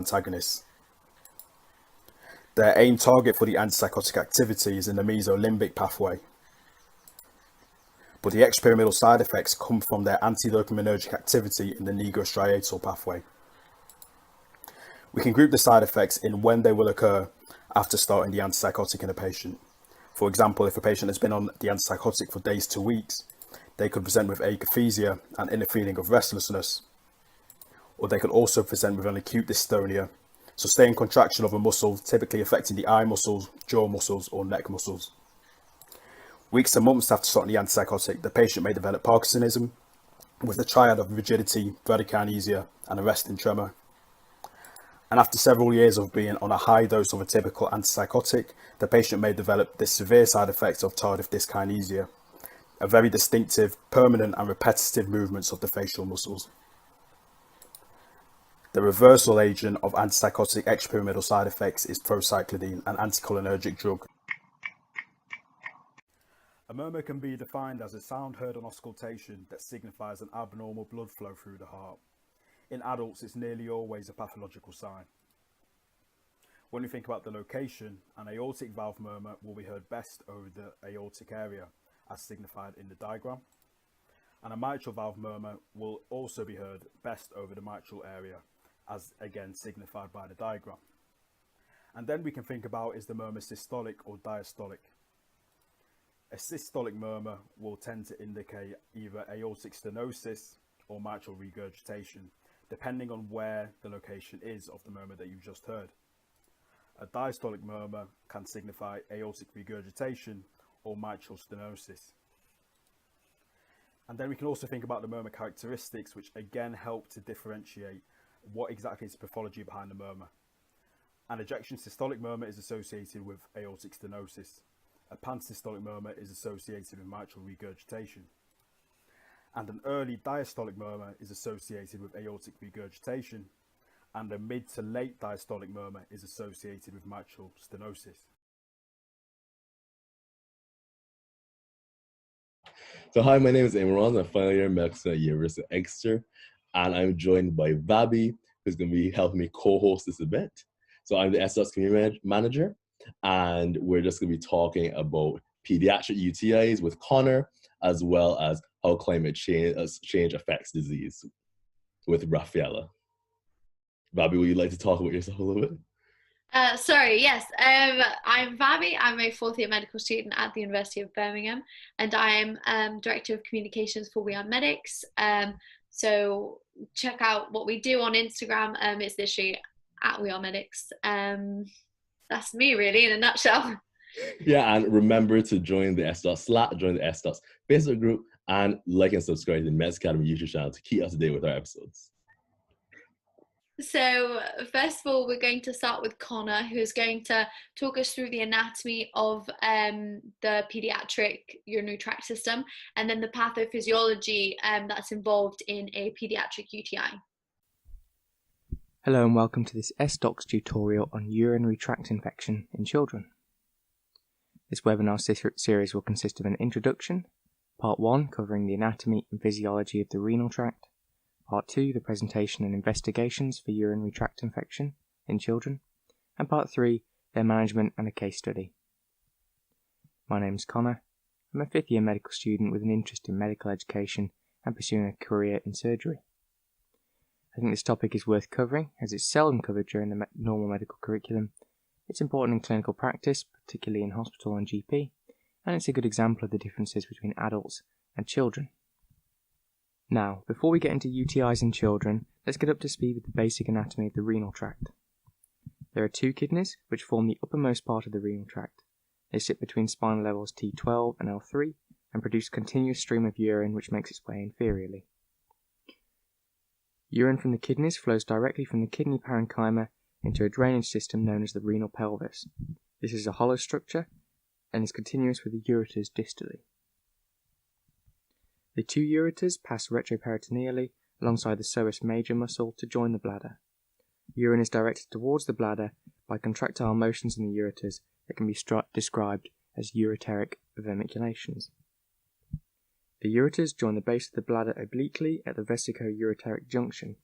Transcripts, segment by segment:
antagonists. Their aim target for the antipsychotic activity is in the mesolimbic pathway, but the extrapyramidal side effects come from their antidopaminergic activity in the nigrostriatal pathway. We can group the side effects in when they will occur after starting the antipsychotic in a patient. For example, if a patient has been on the antipsychotic for days to weeks, they could present with akathisia, an inner feeling of restlessness, or they could also present with an acute dystonia, sustained contraction of a muscle, typically affecting the eye muscles, jaw muscles, or neck muscles. Weeks to months after starting the antipsychotic, the patient may develop Parkinsonism with a triad of rigidity, bradykinesia, and a resting tremor. And after several years of being on a high dose of a typical antipsychotic, the patient may develop the severe side effects of tardive dyskinesia, a very distinctive, permanent and repetitive movements of the facial muscles. The reversal agent of antipsychotic extrapyramidal side effects is procyclidine, an anticholinergic drug. A murmur can be defined as a sound heard on auscultation that signifies an abnormal blood flow through the heart. In adults, it's nearly always a pathological sign. When we think about the location, an aortic valve murmur will be heard best over the aortic area, as signified in the diagram. And a mitral valve murmur will also be heard best over the mitral area, as again signified by the diagram. And then we can think about, is the murmur systolic or diastolic? A systolic murmur will tend to indicate either aortic stenosis or mitral regurgitation, depending on where the location is of the murmur that you just heard. A diastolic murmur can signify aortic regurgitation or mitral stenosis. And then we can also think about the murmur characteristics, which again help to differentiate what exactly is the pathology behind the murmur. An ejection systolic murmur is associated with aortic stenosis. A pansystolic murmur is associated with mitral regurgitation. And an early diastolic murmur is associated with aortic regurgitation, and a mid to late diastolic murmur is associated with mitral stenosis. So hi, my name is Eamon. I'm a final year medicine at University of Exeter, and I'm joined by Vabi, who's going to be helping me co-host this event. So I'm the SOS community manager, and we're just going to be talking about pediatric UTIs with Connor, as well as how climate change affects disease with Rafaela. Vabi, would you like to talk about yourself a little bit? Yes. I'm Vabi. I'm a fourth year medical student at the University of Birmingham, and I'm Director of Communications for We Are Medics. So check out what we do on Instagram. It's literally at We Are Medics. That's me really in a nutshell. Yeah, and remember to join the S.Dot Slack, join the S.Dot Facebook group, and like and subscribe to the Medics.Academy YouTube channel to keep up to date with our episodes. So first of all, we're going to start with Connor, who's going to talk us through the anatomy of the pediatric urinary tract system, and then the pathophysiology that's involved in a pediatric UTI. Hello and welcome to this S-Docs tutorial on urinary tract infection in children. This webinar series will consist of an introduction, part 1 covering the anatomy and physiology of the renal tract, part 2 the presentation and investigations for urinary tract infection in children, and part 3 their management and a case study. My name is Connor. I'm a 5th year medical student with an interest in medical education and pursuing a career in surgery. I think this topic is worth covering as it's seldom covered during the normal medical curriculum. It's important in clinical practice, particularly in hospital and GP, and it's a good example of the differences between adults and children. Now, before we get into UTIs in children, let's get up to speed with the basic anatomy of the renal tract. There are 2 kidneys, which form the uppermost part of the renal tract. They sit between spinal levels T12 and L3 and produce a continuous stream of urine which makes its way inferiorly. Urine from the kidneys flows directly from the kidney parenchyma into a drainage system known as the renal pelvis. This is a hollow structure and is continuous with the ureters distally. The 2 ureters pass retroperitoneally alongside the psoas major muscle to join the bladder. Urine is directed towards the bladder by contractile motions in the ureters that can be described as ureteric vermiculations. The ureters join the base of the bladder obliquely at the vesico-ureteric junction.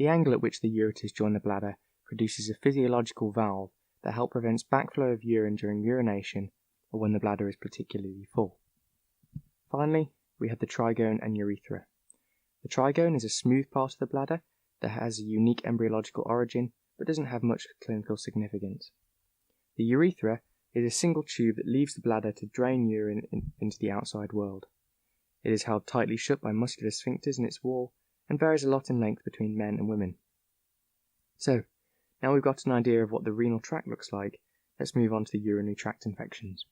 The angle at which the ureters join the bladder produces a physiological valve that helps prevent backflow of urine during urination or when the bladder is particularly full. Finally, we have the trigone and urethra. The trigone is a smooth part of the bladder that has a unique embryological origin but doesn't have much clinical significance. The urethra is a single tube that leaves the bladder to drain urine into the outside world. It is held tightly shut by muscular sphincters in its wall and varies a lot in length between men and women. So, now we've got an idea of what the renal tract looks like, let's move on to the urinary tract infections.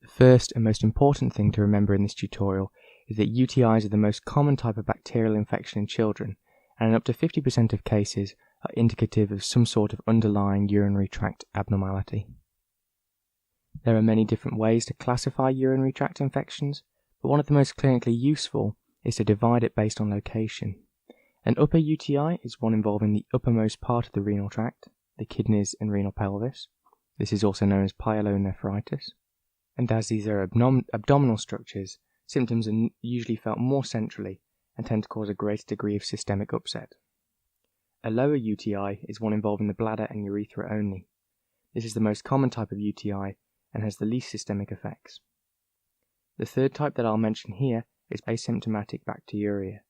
The first and most important thing to remember in this tutorial is that UTIs are the most common type of bacterial infection in children, and in up to 50% of cases are indicative of some sort of underlying urinary tract abnormality. There are many different ways to classify urinary tract infections, but one of the most clinically useful is to divide it based on location. An upper UTI is one involving the uppermost part of the renal tract, the kidneys and renal pelvis. This is also known as pyelonephritis. And as these are abdominal structures, symptoms are usually felt more centrally and tend to cause a greater degree of systemic upset. A lower UTI is one involving the bladder and urethra only. This is the most common type of UTI and has the least systemic effects. The third type that I'll mention here is asymptomatic bacteriuria.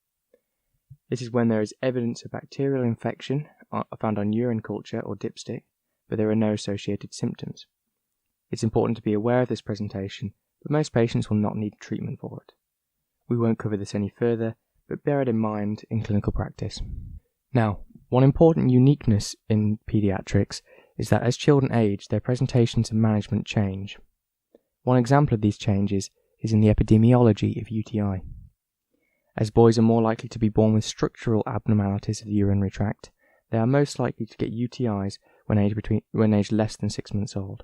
This is when there is evidence of bacterial infection found on urine culture or dipstick, but there are no associated symptoms. It's important to be aware of this presentation, but most patients will not need treatment for it. We won't cover this any further, but bear it in mind in clinical practice. Now, one important uniqueness in paediatrics is that as children age, their presentations and management change. One example of these changes is in the epidemiology of UTI. As boys are more likely to be born with structural abnormalities of the urinary tract, they are most likely to get UTIs when aged less than 6 months old.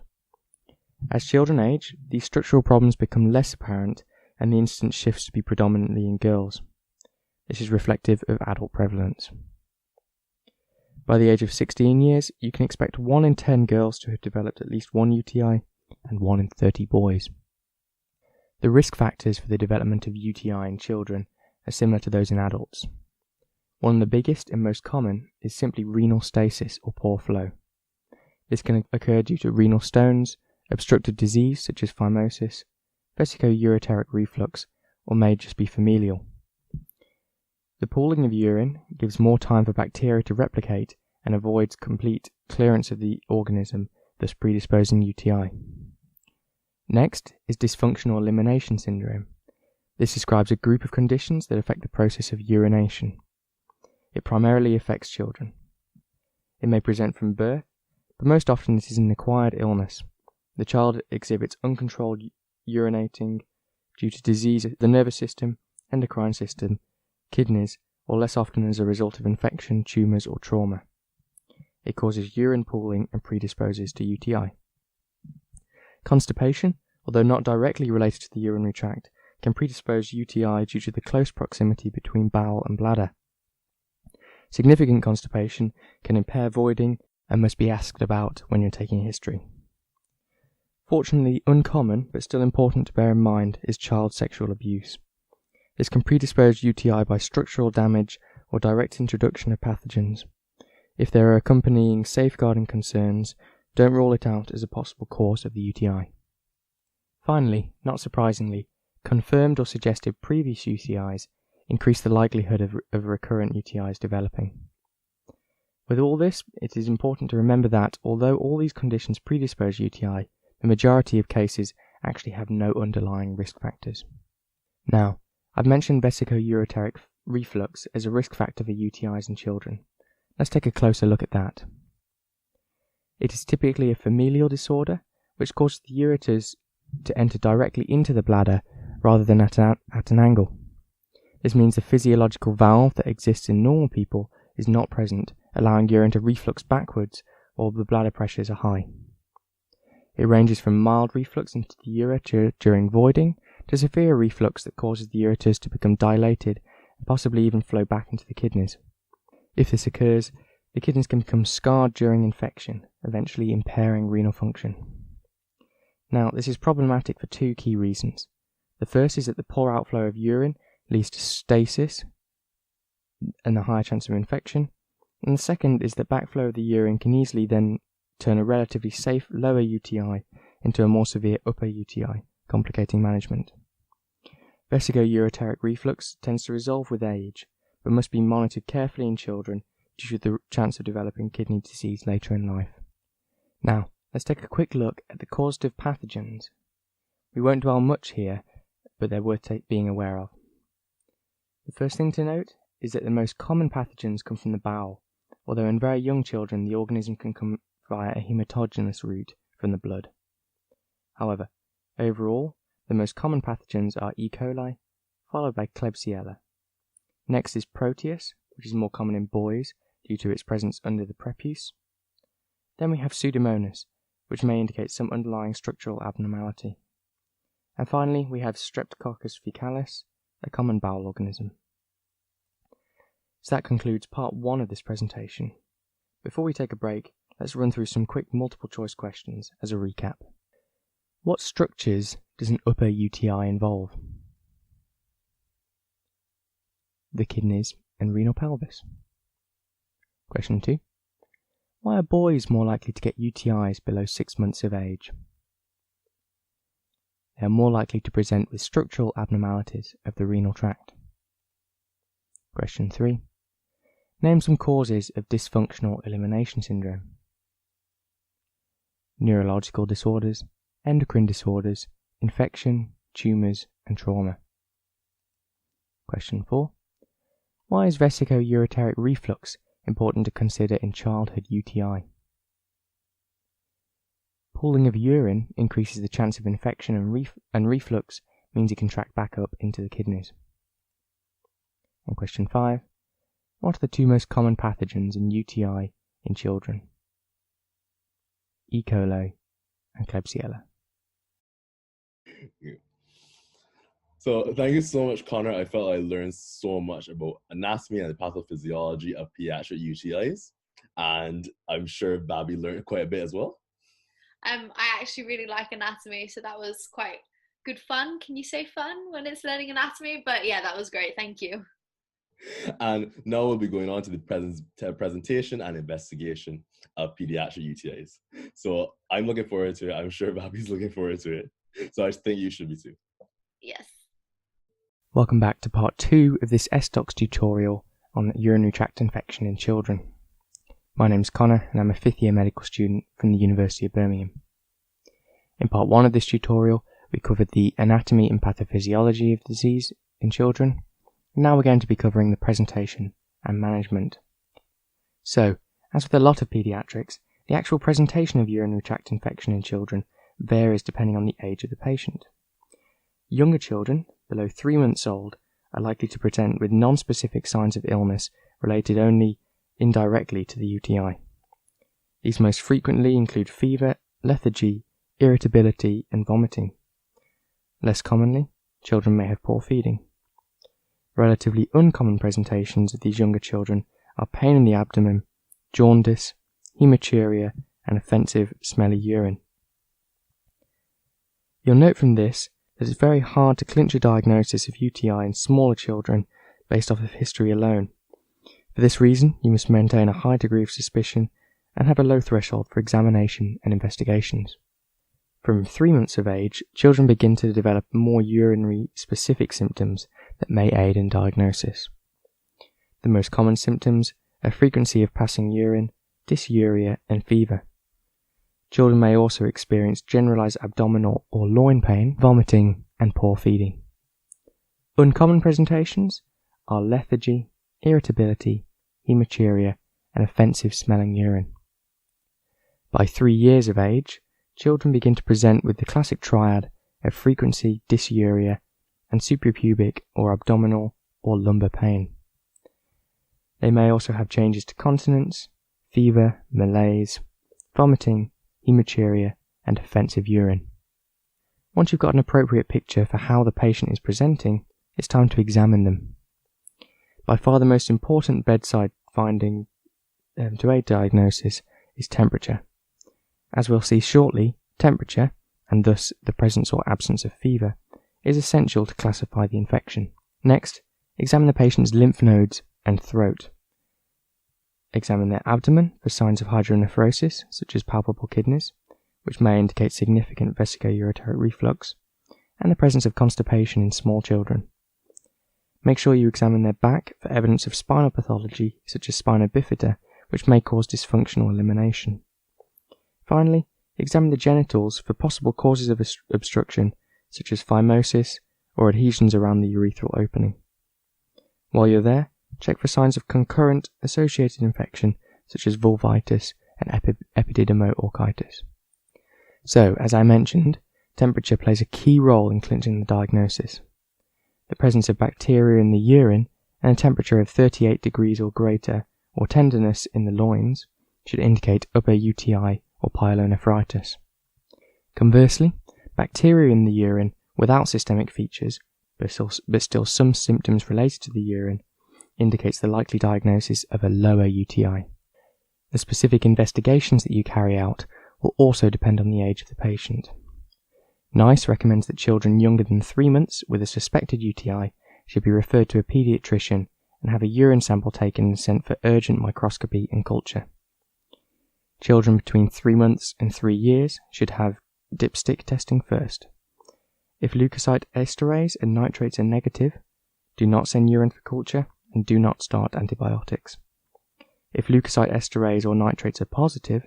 As children age, these structural problems become less apparent and the incidence shifts to be predominantly in girls. This is reflective of adult prevalence. By the age of 16 years, you can expect 1 in 10 girls to have developed at least one UTI and 1 in 30 boys. The risk factors for the development of UTI in children are similar to those in adults. One of the biggest and most common is simply renal stasis or poor flow. This can occur due to renal stones, obstructive disease such as phimosis, vesicoureteric reflux, or may just be familial. The pooling of urine gives more time for bacteria to replicate and avoids complete clearance of the organism, thus predisposing UTI. Next is dysfunctional elimination syndrome. This describes a group of conditions that affect the process of urination. It primarily affects children. It may present from birth, but most often this is an acquired illness. The child exhibits uncontrolled urinating due to disease of the nervous system, endocrine system, kidneys, or less often as a result of infection, tumours, or trauma. It causes urine pooling and predisposes to UTI. Constipation, although not directly related to the urinary tract, can predispose UTI due to the close proximity between bowel and bladder. Significant constipation can impair voiding and must be asked about when you're taking a history. Fortunately, uncommon, but still important to bear in mind, is child sexual abuse. This can predispose UTI by structural damage or direct introduction of pathogens. If there are accompanying safeguarding concerns, don't rule it out as a possible cause of the UTI. Finally, not surprisingly, confirmed or suggested previous UTIs increase the likelihood of recurrent UTIs developing. With all this, it is important to remember that, although all these conditions predispose UTI, the majority of cases actually have no underlying risk factors. Now, I've mentioned vesicoureteric reflux as a risk factor for UTIs in children. Let's take a closer look at that. It is typically a familial disorder which causes the ureters to enter directly into the bladder rather than at an angle. This means the physiological valve that exists in normal people is not present, allowing urine to reflux backwards while the bladder pressures are high. It ranges from mild reflux into the ureter during voiding to severe reflux that causes the ureters to become dilated and possibly even flow back into the kidneys. If this occurs, the kidneys can become scarred during infection, eventually impairing renal function. Now, this is problematic for 2 key reasons. The first is that the poor outflow of urine leads to stasis, and a higher chance of infection. And the second is that backflow of the urine can easily then turn a relatively safe lower UTI into a more severe upper UTI, complicating management. Vesicoureteric reflux tends to resolve with age, but must be monitored carefully in children due to the chance of developing kidney disease later in life. Now, let's take a quick look at the causative pathogens. We won't dwell much here, but they're worth being aware of. The first thing to note is that the most common pathogens come from the bowel, although in very young children the organism can come via a hematogenous route from the blood. However, overall, the most common pathogens are E. coli, followed by Klebsiella. Next is Proteus, which is more common in boys due to its presence under the prepuce. Then we have Pseudomonas, which may indicate some underlying structural abnormality. And finally, we have Streptococcus faecalis, a common bowel organism. So that concludes part 1 of this presentation. Before we take a break, let's run through some quick multiple choice questions as a recap. What structures does an upper UTI involve? The kidneys and renal pelvis. Question 2. Why are boys more likely to get UTIs below 6 months of age? They are more likely to present with structural abnormalities of the renal tract. Question 3. Name some causes of dysfunctional elimination syndrome. Neurological disorders, endocrine disorders, infection, tumours and trauma. Question 4. Why is vesicoureteric reflux important to consider in childhood UTI? Pooling of urine increases the chance of infection, and reflux means it can track back up into the kidneys. And question 5. What are the 2 most common pathogens in UTI in children? E. coli and Klebsiella. So thank you so much, Connor. I felt I learned so much about anatomy and the pathophysiology of pediatric UTIs, and I'm sure Babby learned quite a bit as well. I actually really like anatomy, so that was quite good fun. Can you say fun when it's learning anatomy? But yeah, that was great. Thank you. And now we'll be going on to the presentation and investigation of pediatric UTIs. So I'm looking forward to it. I'm sure Babby's looking forward to it. So I think you should be too. Yes. Welcome back to part 2 of this SDocs tutorial on urinary tract infection in children. My name's Connor and I'm a 5th year medical student from the University of Birmingham. In part 1 of this tutorial, we covered the anatomy and pathophysiology of disease in children. Now we're going to be covering the presentation and management. So, as with a lot of paediatrics, the actual presentation of urinary tract infection in children varies depending on the age of the patient. Younger children, below 3 months old, are likely to present with non-specific signs of illness related only indirectly to the UTI. These most frequently include fever, lethargy, irritability, and vomiting. Less commonly, children may have poor feeding. Relatively uncommon presentations of these younger children are pain in the abdomen, jaundice, hematuria, and offensive, smelly urine. You'll note from this that it's very hard to clinch a diagnosis of UTI in smaller children based off of history alone. For this reason, you must maintain a high degree of suspicion and have a low threshold for examination and investigations. From 3 months of age, children begin to develop more urinary specific symptoms that may aid in diagnosis. The most common symptoms are frequency of passing urine, dysuria, and fever. Children may also experience generalized abdominal or loin pain, vomiting, and poor feeding. Uncommon presentations are lethargy, irritability, hematuria, and offensive smelling urine. By 3 years of age, children begin to present with the classic triad of frequency, dysuria, and suprapubic or abdominal or lumbar pain. They may also have changes to continence, fever, malaise, vomiting, hematuria, and offensive urine. Once you've got an appropriate picture for how the patient is presenting, it's time to examine them. By far the most important bedside finding to aid diagnosis is temperature. As we'll see shortly, temperature, and thus the presence or absence of fever, is essential to classify the infection. Next, examine the patient's lymph nodes and throat. Examine their abdomen for signs of hydronephrosis, such as palpable kidneys, which may indicate significant vesicoureteric reflux, and the presence of constipation in small children. Make sure you examine their back for evidence of spinal pathology, such as spina bifida, which may cause dysfunctional elimination. Finally, examine the genitals for possible causes of obstruction, such as phimosis or adhesions around the urethral opening. While you're there, check for signs of concurrent associated infection, such as vulvitis and epididymoorchitis. So, as I mentioned, temperature plays a key role in clinching the diagnosis. The presence of bacteria in the urine and a temperature of 38 degrees or greater, or tenderness in the loins, should indicate upper UTI or pyelonephritis. Conversely, bacteria in the urine without systemic features, but still some symptoms related to the urine, indicates the likely diagnosis of a lower UTI. The specific investigations that you carry out will also depend on the age of the patient. NICE recommends that children younger than 3 months with a suspected UTI should be referred to a paediatrician and have a urine sample taken and sent for urgent microscopy and culture. Children between 3 months and 3 years should have dipstick testing first. If leukocyte esterase and nitrates are negative, do not send urine for culture and do not start antibiotics. If leukocyte esterase or nitrates are positive,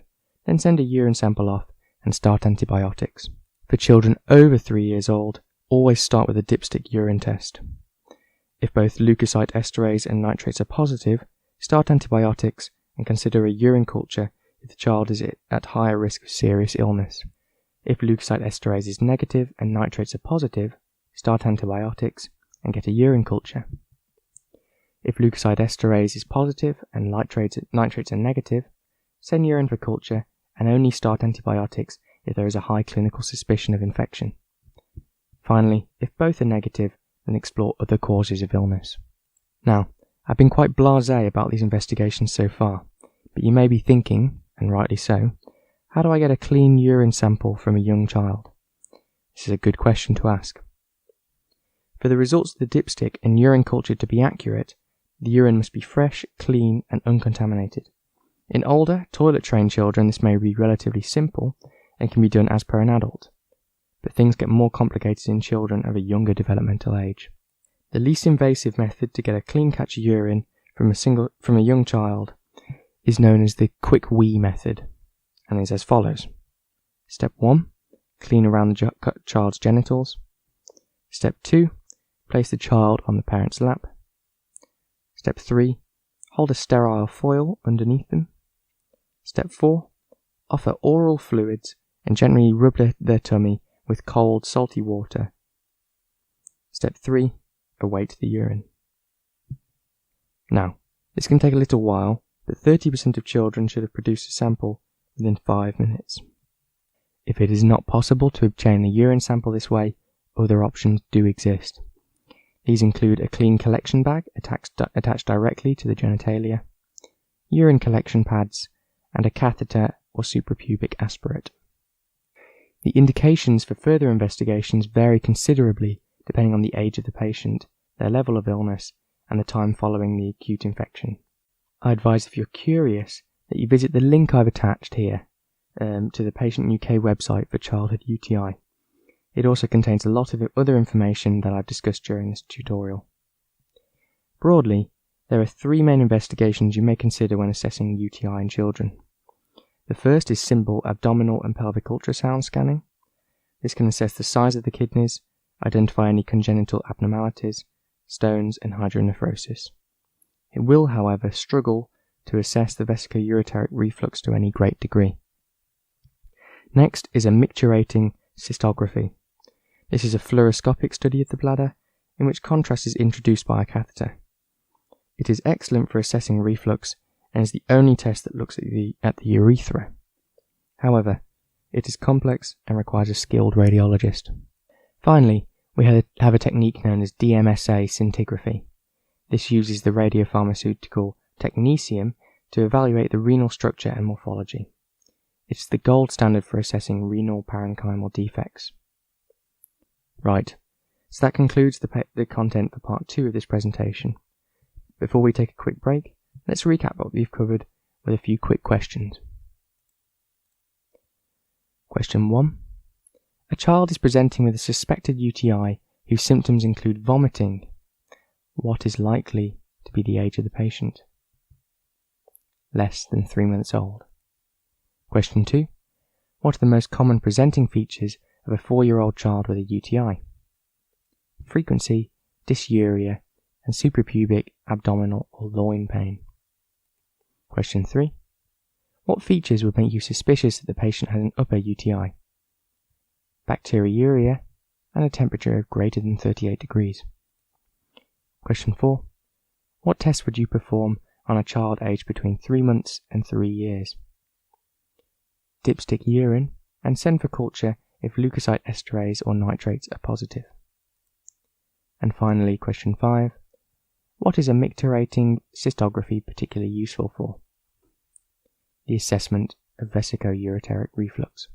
then send a urine sample off and start antibiotics. For children over 3 years old, always start with a dipstick urine test. If both leukocyte esterase and nitrates are positive, start antibiotics and consider a urine culture if the child is at higher risk of serious illness. If leukocyte esterase is negative and nitrates are positive, start antibiotics and get a urine culture. If leukocyte esterase is positive and nitrates are negative, send urine for culture and only start antibiotics if there is a high clinical suspicion of infection. Finally, if both are negative, then explore other causes of illness. Now, I've been quite blasé about these investigations so far, but you may be thinking, and rightly so, how do I get a clean urine sample from a young child? This is a good question to ask. For the results of the dipstick and urine culture to be accurate, the urine must be fresh, clean, and uncontaminated. In older, toilet-trained children, this may be relatively simple and can be done as per an adult, but things get more complicated in children of a younger developmental age. The least invasive method to get a clean catch of urine from a young child is known as the quick wee method, and is as follows. Step 1. Clean around the child's genitals. Step 2. Place the child on the parent's lap. Step 3. Hold a sterile foil underneath them. Step 4. Offer oral fluids and gently rub their tummy with cold, salty water. Step 3. Await the urine. Now, this can take a little while, but 30% of children should have produced a sample within 5 minutes. If it is not possible to obtain a urine sample this way, other options do exist. These include a clean collection bag attached directly to the genitalia, urine collection pads, and a catheter or suprapubic aspirate. The indications for further investigations vary considerably depending on the age of the patient, their level of illness, and the time following the acute infection. I advise, if you're curious, that you visit the link I've attached here to the Patient UK website for childhood UTI. It also contains a lot of other information that I've discussed during this tutorial. Broadly, there are 3 main investigations you may consider when assessing UTI in children. The first is simple abdominal and pelvic ultrasound scanning. This can assess the size of the kidneys, identify any congenital abnormalities, stones, and hydronephrosis. It will, however, struggle to assess the vesicoureteric reflux to any great degree. Next is a micturating cystography. This is a fluoroscopic study of the bladder in which contrast is introduced by a catheter. It is excellent for assessing reflux and is the only test that looks at the urethra. However, it is complex and requires a skilled radiologist. Finally, we have a technique known as DMSA scintigraphy. This uses the radiopharmaceutical technetium to evaluate the renal structure and morphology. It's the gold standard for assessing renal parenchymal defects. Right, so that concludes the content for part 2 of this presentation. Before we take a quick break, let's recap what we've covered with a few quick questions. Question 1. A child is presenting with a suspected UTI whose symptoms include vomiting. What is likely to be the age of the patient? Less than 3 months old. Question 2. What are the most common presenting features of a 4-year-old child with a UTI? Frequency, dysuria, and suprapubic, abdominal or loin pain. Question 3. What features would make you suspicious that the patient has an upper UTI? Bacteriuria and a temperature of greater than 38 degrees. Question 4. What tests would you perform on a child aged between 3 months and 3 years? Dipstick urine and send for culture if leukocyte esterase or nitrates are positive. And finally, question 5. What is a micturating cystography particularly useful for? The assessment of vesicoureteric reflux.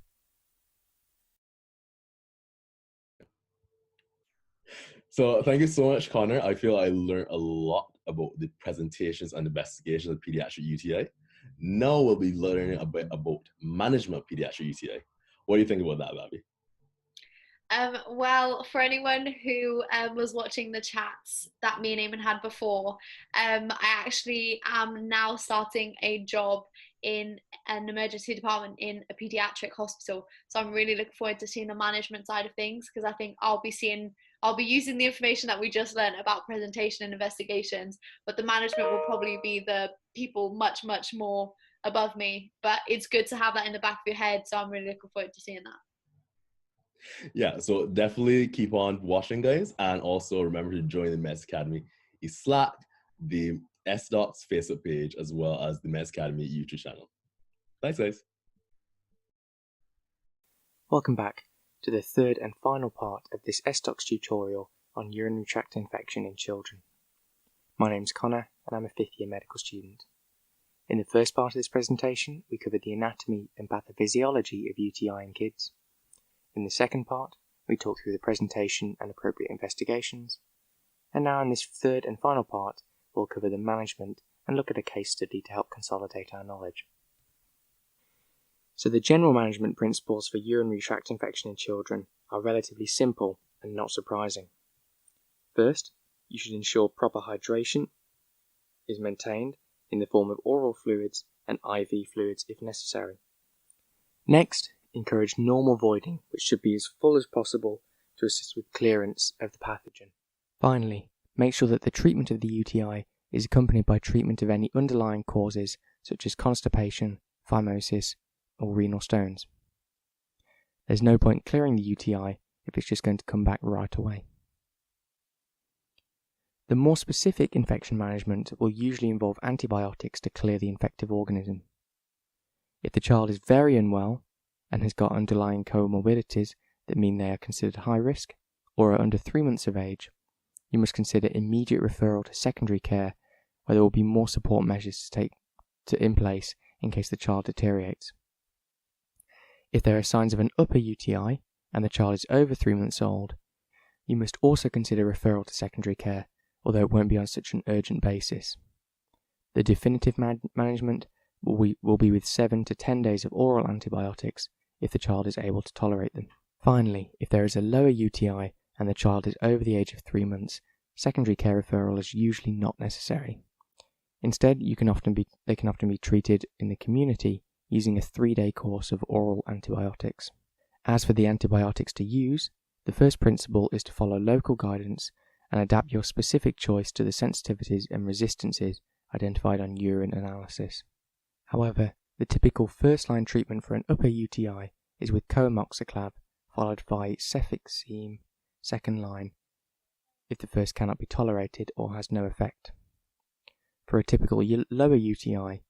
So thank you so much, Connor. I feel I learned a lot about the presentations and investigations of pediatric UTI. Now we'll be learning a bit about management of pediatric UTI. What do you think about that, Babby? Well, for anyone who was watching the chats that me and Eamon had before, I actually am now starting a job in an emergency department in a pediatric hospital. So I'm really looking forward to seeing the management side of things, because I think I'll be using the information that we just learned about presentation and investigations, but the management will probably be the people much, much more above me. But it's good to have that in the back of your head, so I'm really looking forward to seeing that. Yeah, so definitely keep on watching, guys, and also remember to join the Medics.Academy Slack, the S.Docs Facebook page, as well as the Medics.Academy YouTube channel. Thanks, guys. Welcome back to the third and final part of this S.Docs tutorial on urinary tract infection in children. My name's Connor, and I'm a 5th year medical student. In the first part of this presentation, we covered the anatomy and pathophysiology of UTI in kids. In the second part, we talked through the presentation and appropriate investigations. And now in this third and final part, we'll cover the management and look at a case study to help consolidate our knowledge. So the general management principles for urinary tract infection in children are relatively simple and not surprising. First, you should ensure proper hydration is maintained in the form of oral fluids and IV fluids if necessary. Next, encourage normal voiding, which should be as full as possible to assist with clearance of the pathogen. Finally, make sure that the treatment of the UTI is accompanied by treatment of any underlying causes such as constipation, phimosis, or renal stones. There's no point clearing the UTI if it's just going to come back right away. The more specific infection management will usually involve antibiotics to clear the infective organism. If the child is very unwell and has got underlying comorbidities that mean they are considered high risk or are under 3 months of age, you must consider immediate referral to secondary care, where there will be more support measures in place in case the child deteriorates. If there are signs of an upper UTI and the child is over 3 months old, you must also consider referral to secondary care, although it won't be on such an urgent basis. The definitive management will be with 7 to 10 days of oral antibiotics if the child is able to tolerate them. Finally, if there is a lower UTI and the child is over the age of 3 months, secondary care referral is usually not necessary. Instead, they can often be treated in the community using a 3-day course of oral antibiotics. As for the antibiotics to use, the first principle is to follow local guidance and adapt your specific choice to the sensitivities and resistances identified on urine analysis. However, the typical first-line treatment for an upper UTI is with coamoxiclav, followed by cefixime, second line, if the first cannot be tolerated or has no effect. For a typical lower UTI,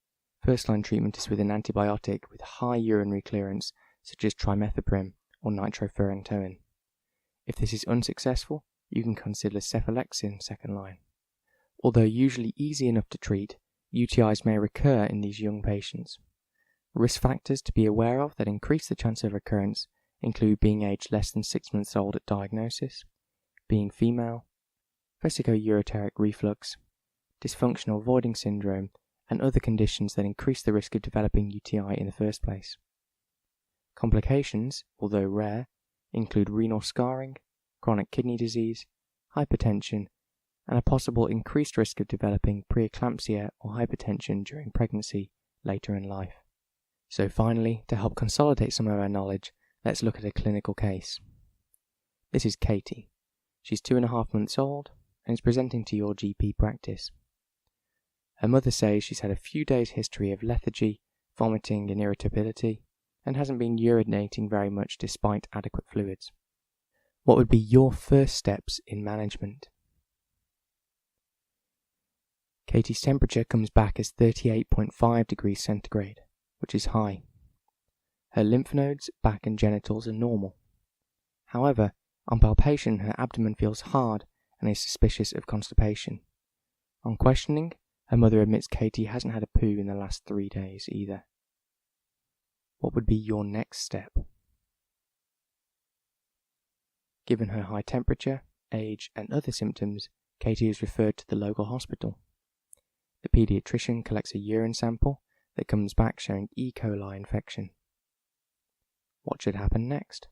first-line treatment is with an antibiotic with high urinary clearance, such as trimethoprim or nitrofurantoin. If this is unsuccessful, you can consider cephalexin second line. Although usually easy enough to treat, UTIs may recur in these young patients. Risk factors to be aware of that increase the chance of recurrence include being aged less than 6 months old at diagnosis, being female, vesicoureteric reflux, dysfunctional voiding syndrome, and other conditions that increase the risk of developing UTI in the first place. Complications, although rare, include renal scarring, chronic kidney disease, hypertension, and a possible increased risk of developing preeclampsia or hypertension during pregnancy later in life. So finally, to help consolidate some of our knowledge, let's look at a clinical case. This is Katie. She's 2.5 months old and is presenting to your GP practice. Her mother says she's had a few days' history of lethargy, vomiting and irritability, and hasn't been urinating very much despite adequate fluids. What would be your first steps in management? Katie's temperature comes back as 38.5 degrees centigrade, which is high. Her lymph nodes, back and genitals are normal. However, on palpation her abdomen feels hard and is suspicious of constipation. On questioning, her mother admits Katie hasn't had a poo in the last 3 days either. What would be your next step? Given her high temperature, age and other symptoms, Katie is referred to the local hospital. The paediatrician collects a urine sample that comes back showing E. coli infection. What should happen next?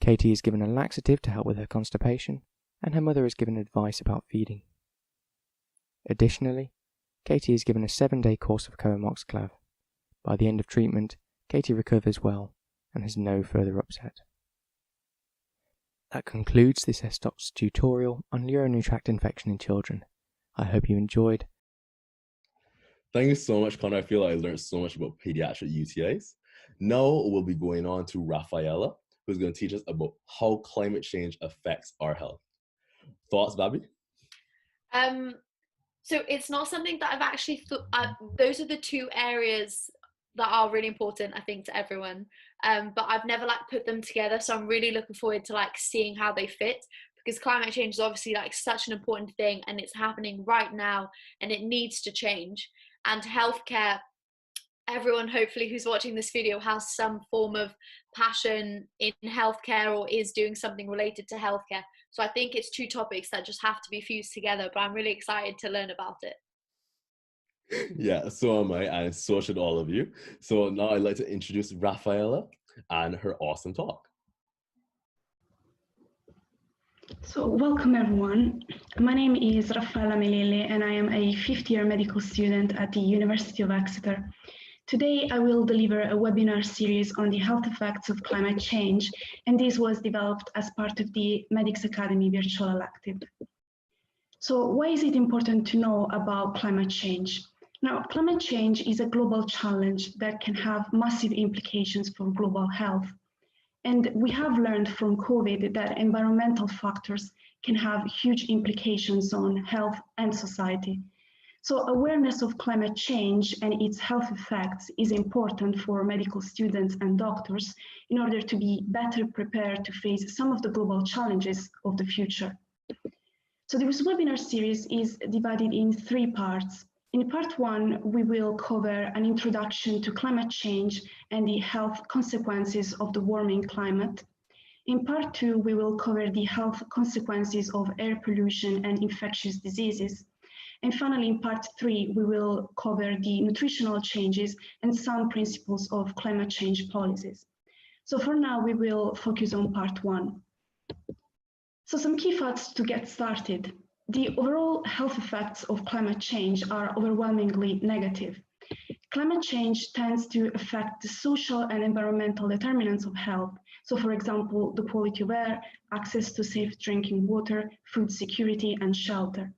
Katie is given a laxative to help with her constipation, and her mother is given advice about feeding. Additionally, Katie is given a 7-day course of coamoxiclav. By the end of treatment, Katie recovers well and has no further upset. That concludes this SDocs tutorial on urinary tract infection in children. I hope you enjoyed. Thank you so much, Connor. I feel like I learned so much about pediatric UTIs. Now we'll be going on to Rafaela, who's going to teach us about how climate change affects our health. Thoughts, Babi? So it's not something that I've actually thought. Those are the two areas that are really important, I think, to everyone. But I've never put them together. So I'm really looking forward to seeing how they fit, because climate change is obviously such an important thing, and it's happening right now, and it needs to change. And healthcare, everyone hopefully who's watching this video has some form of passion in healthcare or is doing something related to healthcare. So I think it's two topics that just have to be fused together, but I'm really excited to learn about it. Yeah, so am I, and so should all of you. So now I'd like to introduce Rafaela and her awesome talk. So welcome everyone. My name is Raffaella Melilli and I am a 5th-year medical student at the University of Exeter. Today I will deliver a webinar series on the health effects of climate change, and this was developed as part of the Medics.Academy virtual elective. So why is it important to know about climate change? Now, climate change is a global challenge that can have massive implications for global health. And we have learned from COVID that environmental factors can have huge implications on health and society. So awareness of climate change and its health effects is important for medical students and doctors in order to be better prepared to face some of the global challenges of the future. So this webinar series is divided in 3 parts. In part 1, we will cover an introduction to climate change and the health consequences of the warming climate. In part 2, we will cover the health consequences of air pollution and infectious diseases. And finally, in part 3, we will cover the nutritional changes and some principles of climate change policies. So for now, we will focus on part 1. So some key facts to get started. The overall health effects of climate change are overwhelmingly negative. Climate change tends to affect the social and environmental determinants of health. So for example, the quality of air, access to safe drinking water, food security, and shelter.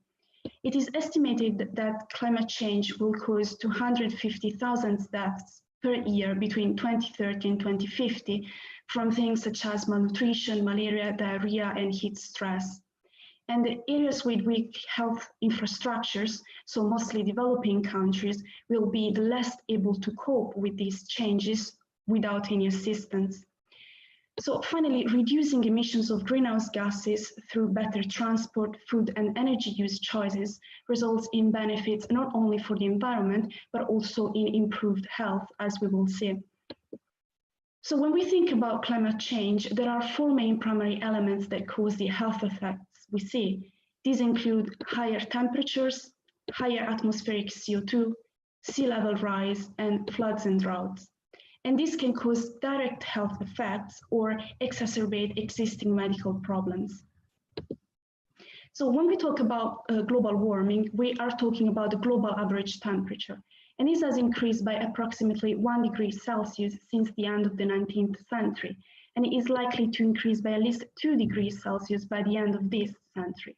It is estimated that climate change will cause 250,000 deaths per year between 2030 and 2050 from things such as malnutrition, malaria, diarrhea, and heat stress. And the areas with weak health infrastructures, so mostly developing countries, will be the less able to cope with these changes without any assistance. So finally, reducing emissions of greenhouse gases through better transport, food and energy use choices results in benefits not only for the environment, but also in improved health, as we will see. So when we think about climate change, there are 4 main primary elements that cause the health effects we see. These include higher temperatures, higher atmospheric CO2, sea level rise, and floods and droughts. And this can cause direct health effects or exacerbate existing medical problems. So when we talk about global warming, we are talking about the global average temperature. And this has increased by approximately 1 degree Celsius since the end of the 19th century. And it is likely to increase by at least 2 degrees Celsius by the end of this century.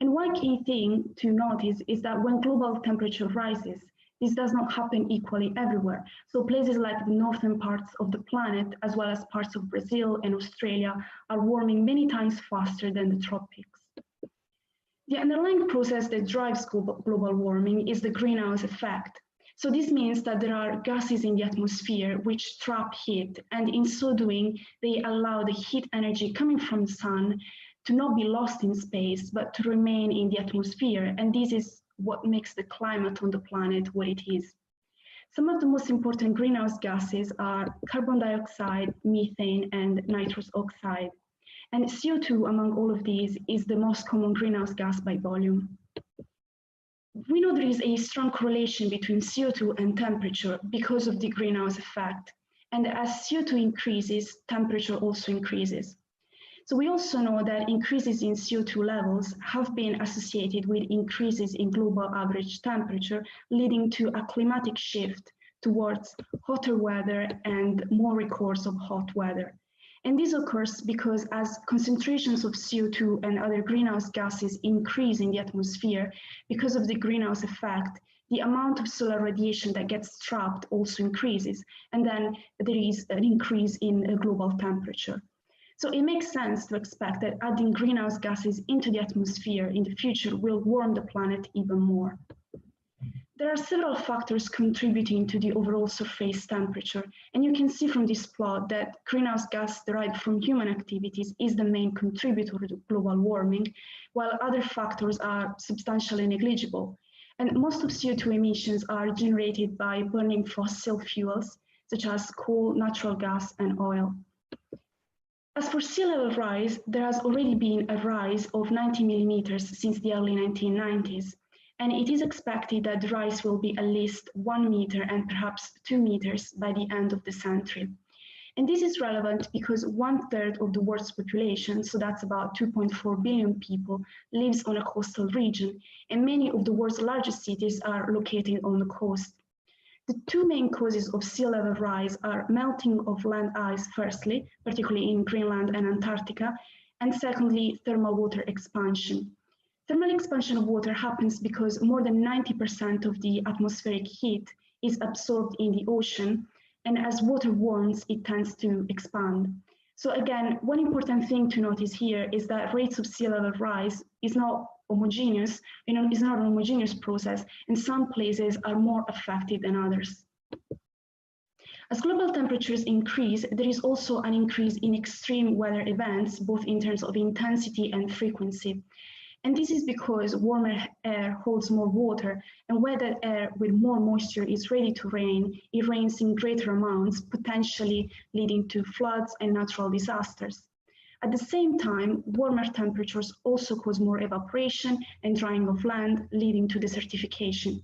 And one key thing to notice is that when global temperature rises, this does not happen equally everywhere. So places like the northern parts of the planet, as well as parts of Brazil and Australia, are warming many times faster than the tropics. The underlying process that drives global warming is the greenhouse effect. So this means that there are gases in the atmosphere which trap heat, and in so doing, they allow the heat energy coming from the sun to not be lost in space, but to remain in the atmosphere. And this is what makes the climate on the planet what it is. Some of the most important greenhouse gases are carbon dioxide, methane, and nitrous oxide. And CO2 among all of these is the most common greenhouse gas by volume. We know there is a strong correlation between CO2 and temperature because of the greenhouse effect. And as CO2 increases, temperature also increases. So we also know that increases in CO2 levels have been associated with increases in global average temperature, leading to a climatic shift towards hotter weather and more records of hot weather. And this occurs because as concentrations of CO2 and other greenhouse gases increase in the atmosphere, because of the greenhouse effect, the amount of solar radiation that gets trapped also increases, and then there is an increase in global temperature. So it makes sense to expect that adding greenhouse gases into the atmosphere in the future will warm the planet even more. There are several factors contributing to the overall surface temperature, and you can see from this plot that greenhouse gas derived from human activities is the main contributor to global warming, while other factors are substantially negligible. And most of CO2 emissions are generated by burning fossil fuels, such as coal, natural gas, and oil. As for sea level rise, there has already been a rise of 90 millimeters since the early 1990s, and it is expected that the rise will be at least 1 meter and perhaps 2 meters by the end of the century. And this is relevant because 1/3 of the world's population, so that's about 2.4 billion people, lives on a coastal region, and many of the world's largest cities are located on the coast. The two main causes of sea level rise are melting of land ice, firstly, particularly in Greenland and Antarctica, and secondly, thermal water expansion. Thermal expansion of water happens because more than 90% of the atmospheric heat is absorbed in the ocean, and as water warms, it tends to expand. So again, one important thing to notice here is that rates of sea level rise is not homogeneous, it's not a homogeneous process, and some places are more affected than others. As global temperatures increase, there is also an increase in extreme weather events, both in terms of intensity and frequency. And this is because warmer air holds more water, and where that air with more moisture is ready to rain, it rains in greater amounts, potentially leading to floods and natural disasters. At the same time, warmer temperatures also cause more evaporation and drying of land, leading to desertification.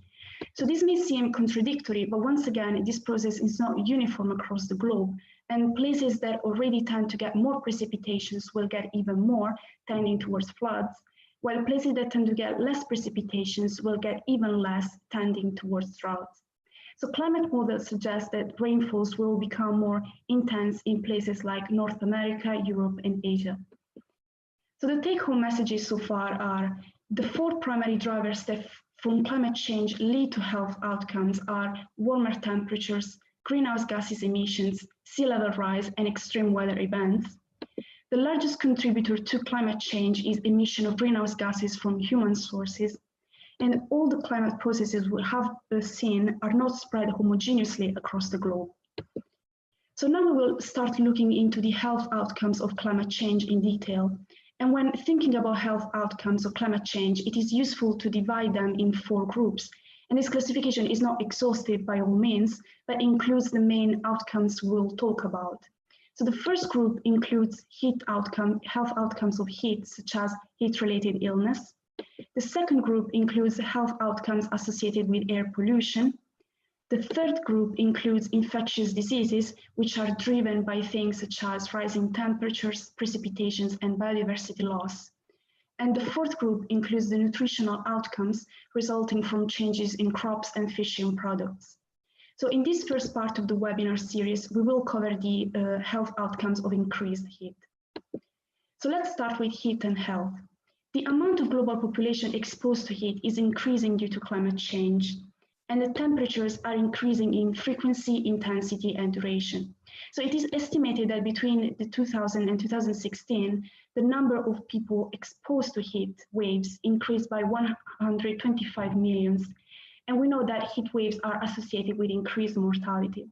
So this may seem contradictory, but once again, this process is not uniform across the globe, and places that already tend to get more precipitations will get even more, tending towards floods, while places that tend to get less precipitations will get even less, tending towards droughts. So climate models suggest that rainfalls will become more intense in places like North America, Europe, and Asia. So the take-home messages so far are the 4 primary drivers that from climate change lead to health outcomes are warmer temperatures, greenhouse gases emissions, sea level rise, and extreme weather events. The largest contributor to climate change is emission of greenhouse gases from human sources, and all the climate processes we have seen are not spread homogeneously across the globe. So now we will start looking into the health outcomes of climate change in detail. And when thinking about health outcomes of climate change, it is useful to divide them in 4 groups. And this classification is not exhaustive by all means, but includes the main outcomes we'll talk about. So the first group includes health outcomes of heat, such as heat-related illness. The second group includes health outcomes associated with air pollution. The third group includes infectious diseases, which are driven by things such as rising temperatures, precipitations, and biodiversity loss. And the fourth group includes the nutritional outcomes resulting from changes in crops and fishing products. So in this first part of the webinar series, we will cover the health outcomes of increased heat. So let's start with heat and health. The amount of global population exposed to heat is increasing due to climate change, and the temperatures are increasing in frequency, intensity, and duration. So it is estimated that between the 2000 and 2016, the number of people exposed to heat waves increased by 125 million. And we know that heat waves are associated with increased mortality.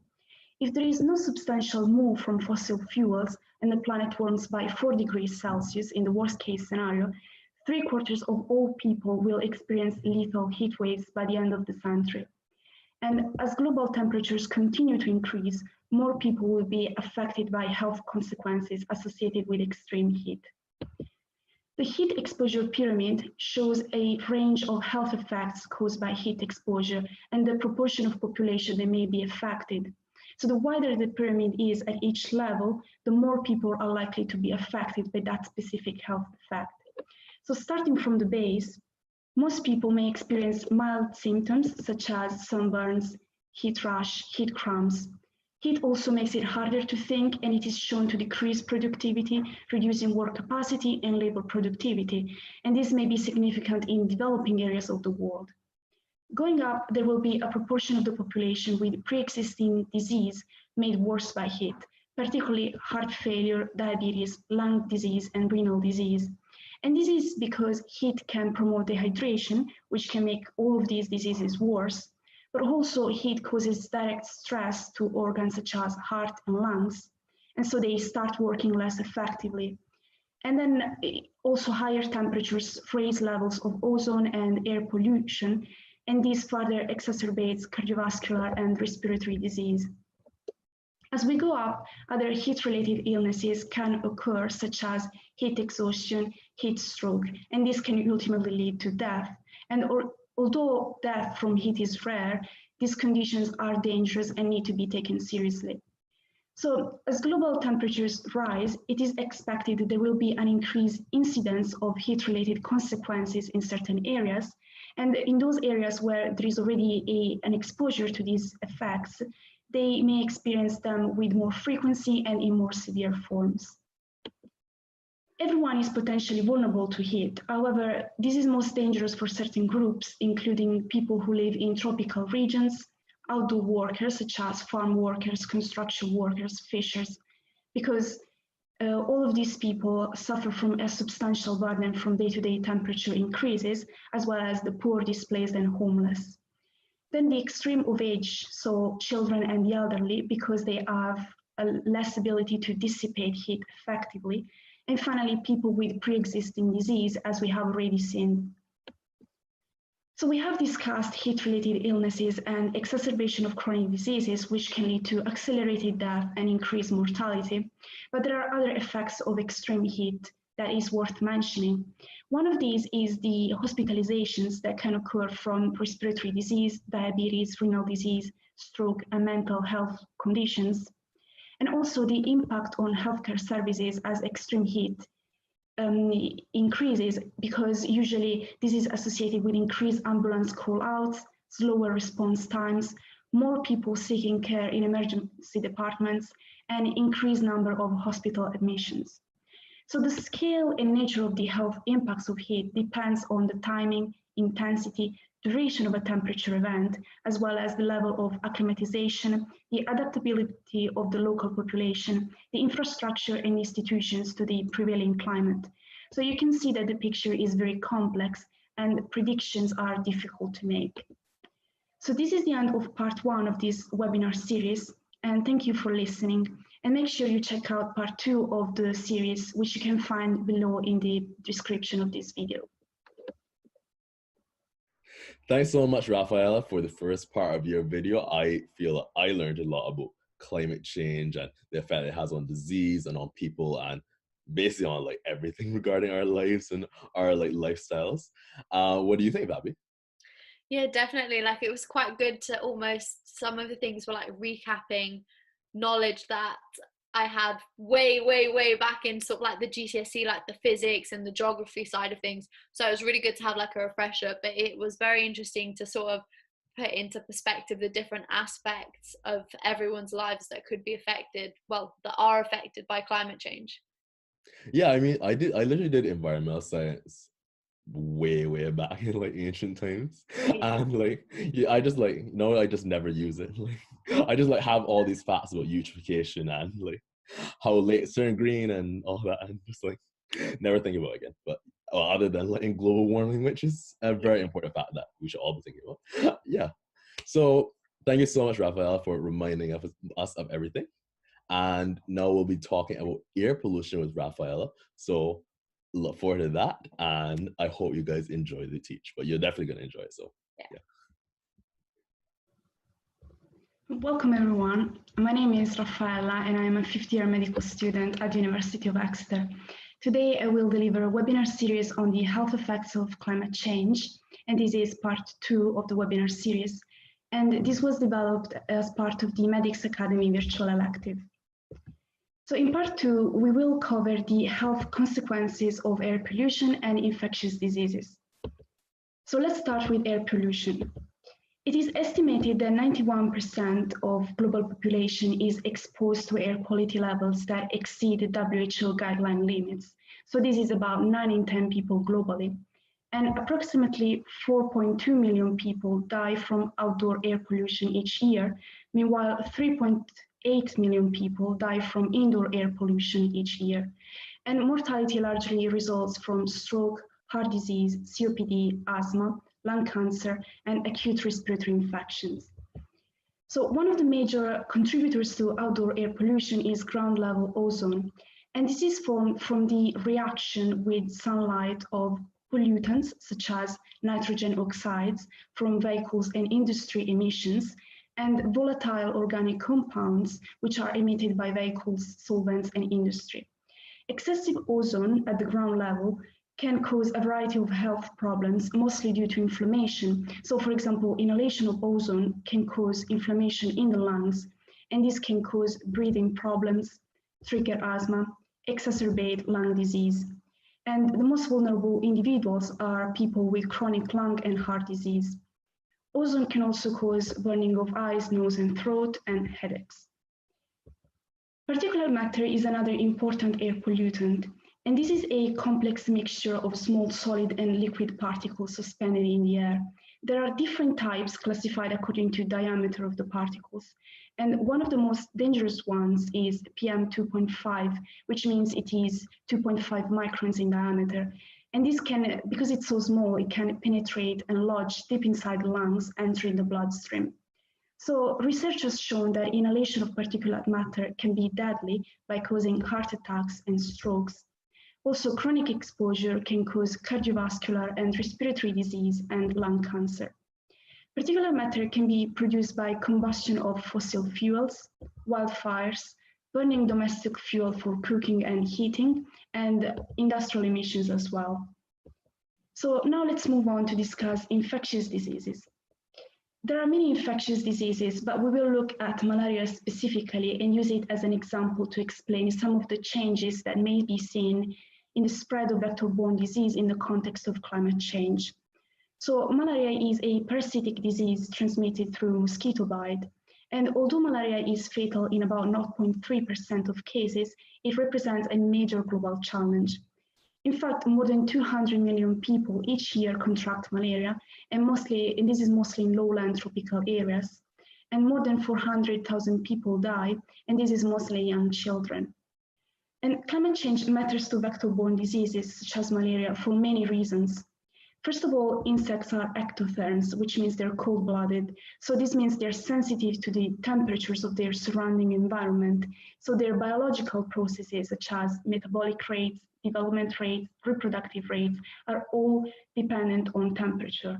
If there is no substantial move from fossil fuels and the planet warms by 4 degrees Celsius in the worst case scenario, 3/4 of all people will experience lethal heat waves by the end of the century. And as global temperatures continue to increase, more people will be affected by health consequences associated with extreme heat. The heat exposure pyramid shows a range of health effects caused by heat exposure and the proportion of population that may be affected. So the wider the pyramid is at each level, the more people are likely to be affected by that specific health effect. So starting from the base, most people may experience mild symptoms such as sunburns, heat rash, heat cramps. Heat also makes it harder to think, and it is shown to decrease productivity, reducing work capacity and labor productivity. And this may be significant in developing areas of the world. Going up, there will be a proportion of the population with pre-existing disease made worse by heat, particularly heart failure, diabetes, lung disease, and renal disease. And this is because heat can promote dehydration, which can make all of these diseases worse, but also heat causes direct stress to organs such as heart and lungs, and so they start working less effectively. And then also higher temperatures raise levels of ozone and air pollution, and this further exacerbates cardiovascular and respiratory disease. As we go up, other heat-related illnesses can occur, such as heat exhaustion, heat stroke, and this can ultimately lead to death. And although death from heat is rare, these conditions are dangerous and need to be taken seriously. So as global temperatures rise, it is expected that there will be an increased incidence of heat-related consequences in certain areas. And in those areas where there is already an exposure to these effects, they may experience them with more frequency and in more severe forms. Everyone is potentially vulnerable to heat. However, this is most dangerous for certain groups, including people who live in tropical regions, outdoor workers such as farm workers, construction workers, fishers, because all of these people suffer from a substantial burden from day-to-day temperature increases, as well as the poor, displaced, and homeless. Then the extreme of age, so children and the elderly, because they have a less ability to dissipate heat effectively. And finally, people with pre-existing disease, as we have already seen. So we have discussed heat-related illnesses and exacerbation of chronic diseases, which can lead to accelerated death and increased mortality. But there are other effects of extreme heat that is worth mentioning. One of these is the hospitalizations that can occur from respiratory disease, diabetes, renal disease, stroke, and mental health conditions. And also the impact on healthcare services as extreme heat increases, because usually this is associated with increased ambulance call-outs, slower response times, more people seeking care in emergency departments, and increased number of hospital admissions. So the scale and nature of the health impacts of heat depends on the timing, intensity, duration of a temperature event, as well as the level of acclimatization, the adaptability of the local population, the infrastructure and institutions to the prevailing climate. So you can see that the picture is very complex and predictions are difficult to make. So this is the end of part 1 of this webinar series, and thank you for listening. And make sure you check out part 2 of the series, which you can find below in the description of this video. Thanks so much, Rafaela, for the first part of your video. I feel I learned a lot about climate change and the effect it has on disease and on people, and basically on like everything regarding our lives and our like lifestyles. What do you think, Babby? Yeah, definitely. Like, it was quite good to almost, some of the things were like recapping knowledge that I had way back in sort of like the GCSE, like the physics and the geography side of things. So it was really good to have like a refresher, but it was very interesting to sort of put into perspective the different aspects of everyone's lives that could be affected, well, that are affected by climate change. Yeah, I mean, I literally did environmental science way back in like ancient times, and like yeah, I just like no, I just never use it. Like I just like have all these facts about eutrophication and like how lakes turn green and all that, and just like never think about it again. But other than like in global warming, which is a very important fact that we should all be thinking about. Yeah. So thank you so much, Rafaela, for reminding us of everything. And now we'll be talking about air pollution with Rafaela. So look forward to that, and I hope you guys enjoy the teach, but you're definitely going to enjoy it. So yeah. Welcome everyone. My name is Rafaela and I am a fifth-year medical student at the University of Exeter. Today I will deliver a webinar series on the health effects of climate change, and this is part 2 of the webinar series. And this was developed as part of the Medics.Academy virtual elective. So in part 2, we will cover the health consequences of air pollution and infectious diseases. So let's start with air pollution. It is estimated that 91% of global population is exposed to air quality levels that exceed the WHO guideline limits. So this is about 9 in 10 people globally. And approximately 4.2 million people die from outdoor air pollution each year. Meanwhile, 3.8 million people die from indoor air pollution each year. And mortality largely results from stroke, heart disease, COPD, asthma, lung cancer, and acute respiratory infections. So one of the major contributors to outdoor air pollution is ground level ozone. And this is formed from the reaction with sunlight of pollutants such as nitrogen oxides from vehicles and industry emissions, and volatile organic compounds which are emitted by vehicles, solvents, and industry. Excessive ozone at the ground level can cause a variety of health problems, mostly due to inflammation. So for example, inhalation of ozone can cause inflammation in the lungs, and this can cause breathing problems, trigger asthma, exacerbate lung disease. And the most vulnerable individuals are people with chronic lung and heart disease. Ozone can also cause burning of eyes, nose, and throat, and headaches. Particulate matter is another important air pollutant, and this is a complex mixture of small solid and liquid particles suspended in the air. There are different types classified according to diameter of the particles, and one of the most dangerous ones is PM2.5, which means it is 2.5 microns in diameter. And this can, because it's so small, it can penetrate and lodge deep inside the lungs, entering the bloodstream. So research has shown that inhalation of particulate matter can be deadly by causing heart attacks and strokes. Also, chronic exposure can cause cardiovascular and respiratory disease and lung cancer. Particulate matter can be produced by combustion of fossil fuels, wildfires, burning domestic fuel for cooking and heating, and industrial emissions as well. So now let's move on to discuss infectious diseases. There are many infectious diseases, but we will look at malaria specifically and use it as an example to explain some of the changes that may be seen in the spread of vector-borne disease in the context of climate change. So malaria is a parasitic disease transmitted through mosquito bite. And although malaria is fatal in about 0.3% of cases, it represents a major global challenge. In fact, more than 200 million people each year contract malaria, and this is mostly in lowland tropical areas. And more than 400,000 people die, and this is mostly young children. And climate change matters to vector-borne diseases such as malaria for many reasons. First of all, insects are ectotherms, which means they're cold-blooded. So this means they're sensitive to the temperatures of their surrounding environment. So their biological processes, such as metabolic rates, development rates, reproductive rates, are all dependent on temperature.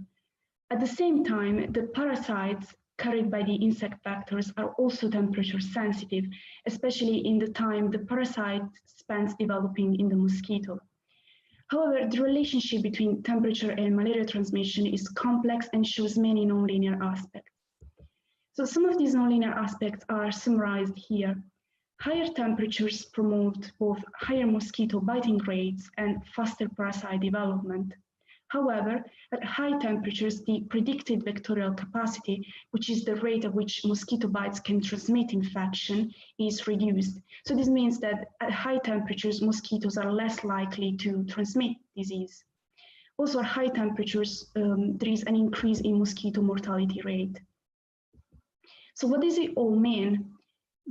At the same time, the parasites carried by the insect vectors are also temperature sensitive, especially in the time the parasite spends developing in the mosquito. However, the relationship between temperature and malaria transmission is complex and shows many nonlinear aspects. So some of these nonlinear aspects are summarized here. Higher temperatures promote both higher mosquito biting rates and faster parasite development. However, at high temperatures, the predicted vectorial capacity, which is the rate at which mosquito bites can transmit infection, is reduced. So this means that at high temperatures, mosquitoes are less likely to transmit disease. Also, at high temperatures, there is an increase in mosquito mortality rate. So what does it all mean?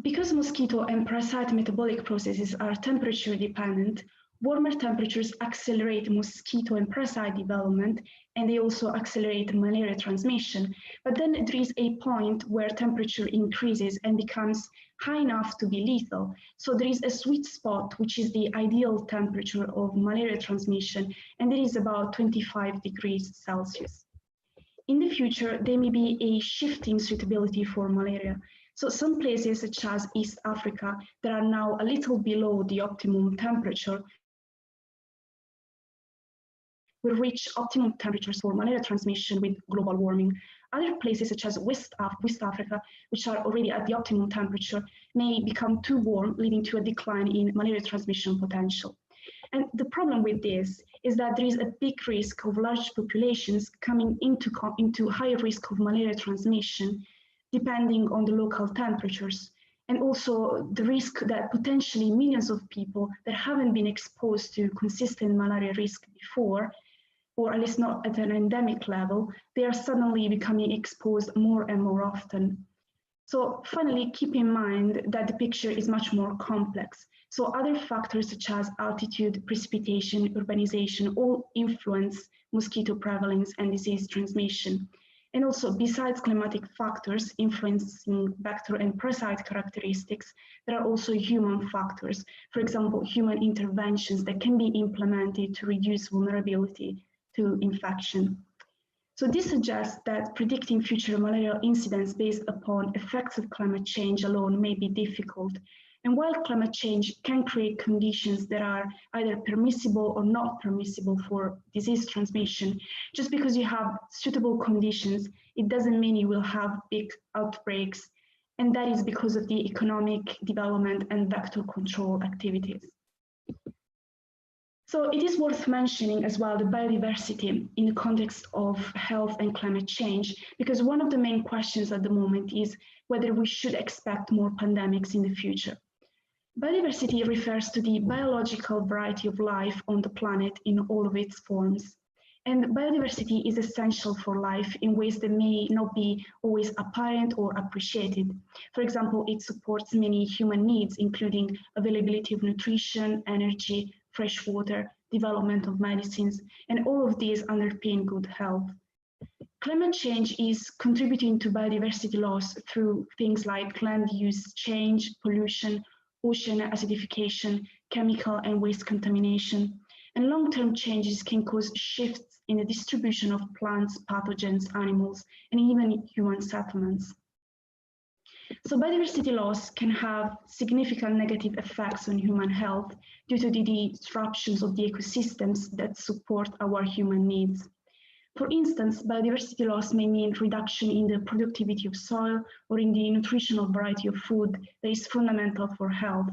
Because mosquito and parasite metabolic processes are temperature dependent, warmer temperatures accelerate mosquito and parasite development, and they also accelerate malaria transmission. But then there is a point where temperature increases and becomes high enough to be lethal. So there is a sweet spot, which is the ideal temperature of malaria transmission, and it is about 25 degrees Celsius. In the future, there may be a shifting suitability for malaria. So some places, such as East Africa, that are now a little below the optimum temperature, will reach optimum temperatures for malaria transmission with global warming. Other places, such as West Africa, which are already at the optimum temperature, may become too warm, leading to a decline in malaria transmission potential. And the problem with this is that there is a big risk of large populations coming into higher risk of malaria transmission, depending on the local temperatures. And also the risk that potentially millions of people that haven't been exposed to consistent malaria risk before, or at least not at an endemic level, they are suddenly becoming exposed more and more often. So finally, keep in mind that the picture is much more complex. So other factors such as altitude, precipitation, urbanization all influence mosquito prevalence and disease transmission. And also, besides climatic factors influencing vector and parasite characteristics, there are also human factors. For example, human interventions that can be implemented to reduce vulnerability to infection. So this suggests that predicting future malaria incidents based upon effects of climate change alone may be difficult. And while climate change can create conditions that are either permissible or not permissible for disease transmission, just because you have suitable conditions, it doesn't mean you will have big outbreaks. And that is because of the economic development and vector control activities. So it is worth mentioning as well the biodiversity in the context of health and climate change, because one of the main questions at the moment is whether we should expect more pandemics in the future. Biodiversity refers to the biological variety of life on the planet in all of its forms. And biodiversity is essential for life in ways that may not be always apparent or appreciated. For example, it supports many human needs, including availability of nutrition, energy, fresh water, development of medicines, and all of these underpin good health. Climate change is contributing to biodiversity loss through things like land use change, pollution, ocean acidification, chemical and waste contamination. And long-term changes can cause shifts in the distribution of plants, pathogens, animals, and even human settlements. So biodiversity loss can have significant negative effects on human health due to the disruptions of the ecosystems that support our human needs. For instance, biodiversity loss may mean reduction in the productivity of soil or in the nutritional variety of food that is fundamental for health.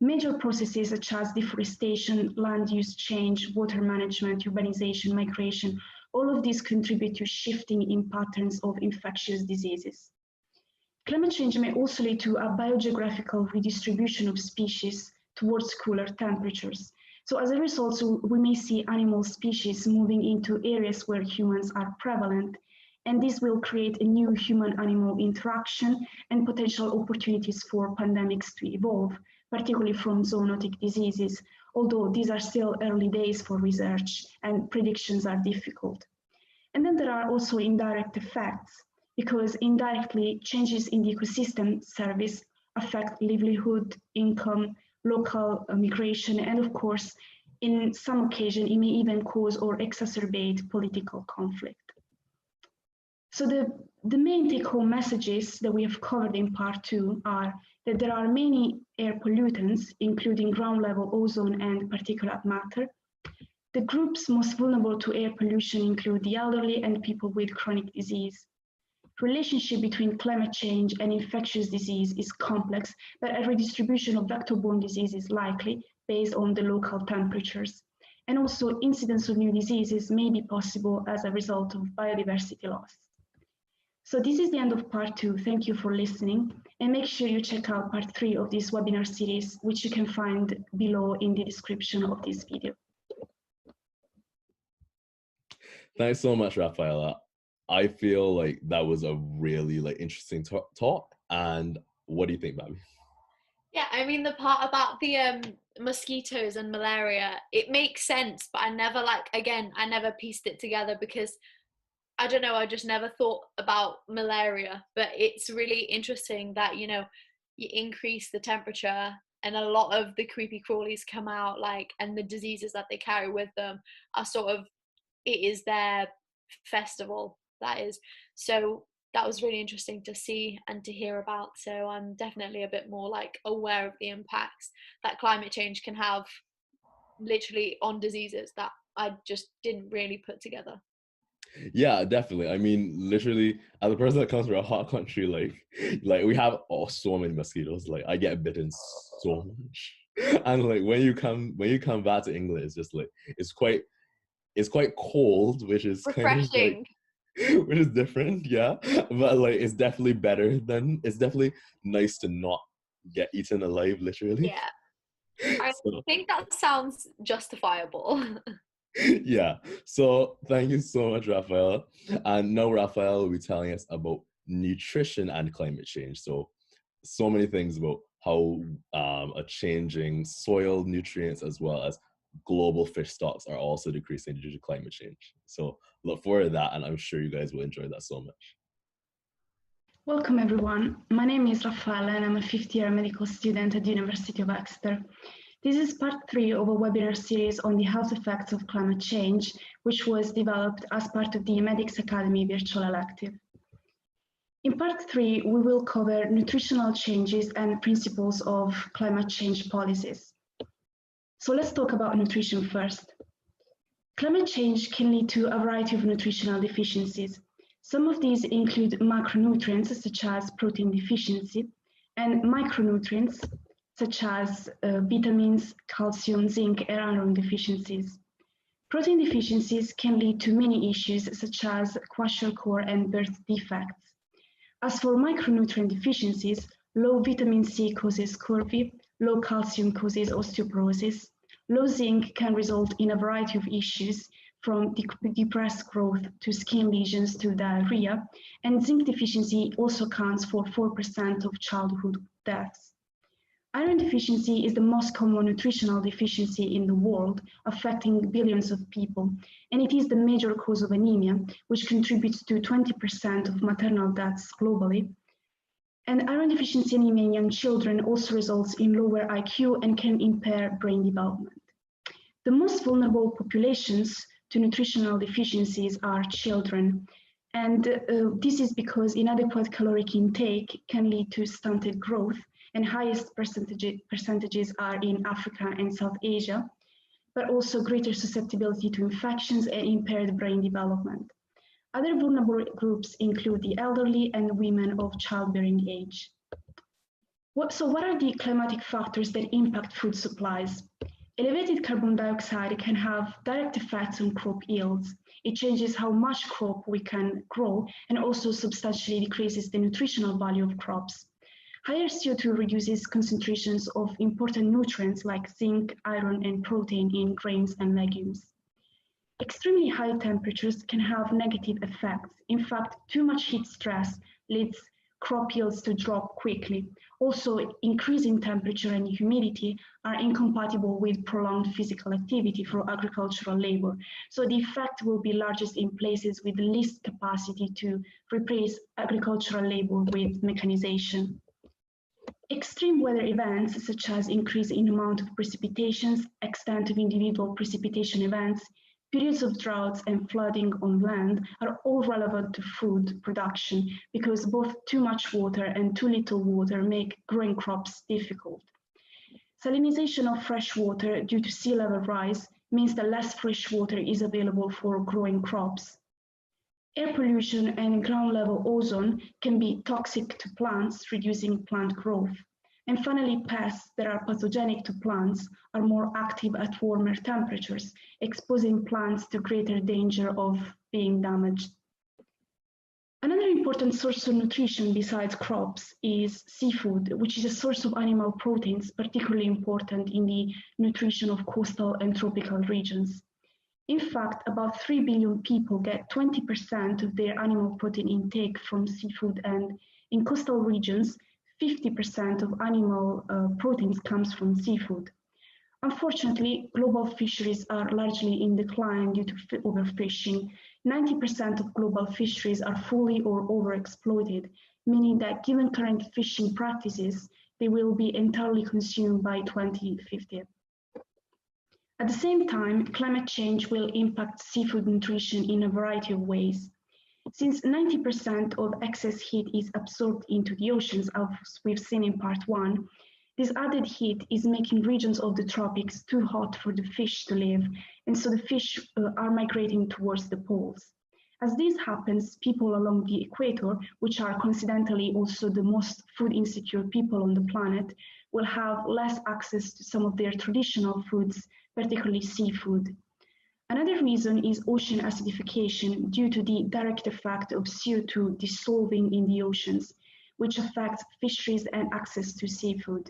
Major processes such as deforestation, land use change, water management, urbanization, migration, all of these contribute to shifting in patterns of infectious diseases. Climate change may also lead to a biogeographical redistribution of species towards cooler temperatures. So as a result, we may see animal species moving into areas where humans are prevalent, and this will create a new human-animal interaction and potential opportunities for pandemics to evolve, particularly from zoonotic diseases, although these are still early days for research and predictions are difficult. And then there are also indirect effects, because indirectly changes in the ecosystem service affect livelihood, income, local migration, and of course, in some occasion, it may even cause or exacerbate political conflict. So the The main take-home messages that we have covered in part 2 are that there are many air pollutants, including ground-level ozone and particulate matter. The groups most vulnerable to air pollution include the elderly and people with chronic disease. Relationship between climate change and infectious disease is complex, but a redistribution of vector-borne disease is likely based on the local temperatures. And also, incidence of new diseases may be possible as a result of biodiversity loss. So this is the end of part 2. Thank you for listening, and make sure you check out part 3 of this webinar series, which you can find below in the description of this video. Thanks so much, Rafaela. I feel like that was a really interesting talk. And what do you think, Babi? Yeah, I mean, the part about the mosquitoes and malaria, it makes sense, but I never I never pieced it together because I don't know, I just never thought about malaria. But it's really interesting that, you know, you increase the temperature and a lot of the creepy crawlies come out, and the diseases that they carry with them are sort of, it is their festival, that is. So that was really interesting to see and to hear about. So I'm definitely a bit more aware of the impacts that climate change can have literally on diseases that I just didn't really put together. Yeah, definitely. I mean, literally, as a person that comes from a hot country, we have so many mosquitoes. I get bitten so much, and when you come back to England, it's just it's quite cold, which is Refreshing. Which is different, yeah. But it's definitely it's definitely nice to not get eaten alive, literally. Yeah, I think that sounds justifiable. Yeah, so thank you so much, Rafaela. And now Rafaela will be telling us about nutrition and climate change. So many things about how a changing soil, nutrients, as well as global fish stocks are also decreasing due to climate change. So look forward to that, and I'm sure you guys will enjoy that so much. Welcome, everyone. My name is Rafaela, and I'm a fifth-year medical student at the University of Exeter. This is part 3 of a webinar series on the health effects of climate change, which was developed as part of the Medics.Academy virtual elective. In part 3, we will cover nutritional changes and principles of climate change policies. So let's talk about nutrition first. Climate change can lead to a variety of nutritional deficiencies. Some of these include macronutrients, such as protein deficiency, and micronutrients, such as vitamins, calcium, zinc, and iron deficiencies. Protein deficiencies can lead to many issues, such as kwashiorkor and birth defects. As for micronutrient deficiencies, low vitamin C causes scurvy, low calcium causes osteoporosis, low zinc can result in a variety of issues, from depressed growth to skin lesions to diarrhea, and zinc deficiency also accounts for 4% of childhood deaths. Iron deficiency is the most common nutritional deficiency in the world, affecting billions of people, and it is the major cause of anemia, which contributes to 20% of maternal deaths globally. And iron deficiency anemia in young children also results in lower IQ and can impair brain development. The most vulnerable populations to nutritional deficiencies are children, and this is because inadequate caloric intake can lead to stunted growth, and highest percentages are in Africa and South Asia, but also greater susceptibility to infections and impaired brain development. Other vulnerable groups include the elderly and women of childbearing age. So what are the climatic factors that impact food supplies? Elevated carbon dioxide can have direct effects on crop yields. It changes how much crop we can grow and also substantially decreases the nutritional value of crops. Higher CO2 reduces concentrations of important nutrients like zinc, iron, and protein in grains and legumes. Extremely high temperatures can have negative effects. In fact, too much heat stress leads crop yields to drop quickly. Also, increasing temperature and humidity are incompatible with prolonged physical activity for agricultural labor. So the effect will be largest in places with the least capacity to replace agricultural labor with mechanization. Extreme weather events, such as increase in amount of precipitations, extent of individual precipitation events, Periods of droughts and flooding on land are all relevant to food production because both too much water and too little water make growing crops difficult. Salinization of fresh water due to sea level rise means that less fresh water is available for growing crops. Air pollution and ground level ozone can be toxic to plants, reducing plant growth. And finally, pests that are pathogenic to plants are more active at warmer temperatures, exposing plants to greater danger of being damaged. Another important source of nutrition besides crops is seafood, which is a source of animal proteins, particularly important in the nutrition of coastal and tropical regions. In fact, about 3 billion people get 20% of their animal protein intake from seafood, and in coastal regions, 50% of animal proteins comes from seafood. Unfortunately, global fisheries are largely in decline due to overfishing. 90% of global fisheries are fully or overexploited, meaning that given current fishing practices, they will be entirely consumed by 2050. At the same time, climate change will impact seafood nutrition in a variety of ways. Since 90% of excess heat is absorbed into the oceans, as we've seen in part 1, this added heat is making regions of the tropics too hot for the fish to live, and so the fish are migrating towards the poles. As this happens, people along the equator, which are coincidentally also the most food insecure people on the planet, will have less access to some of their traditional foods, particularly seafood. Another reason is ocean acidification due to the direct effect of CO2 dissolving in the oceans, which affects fisheries and access to seafood.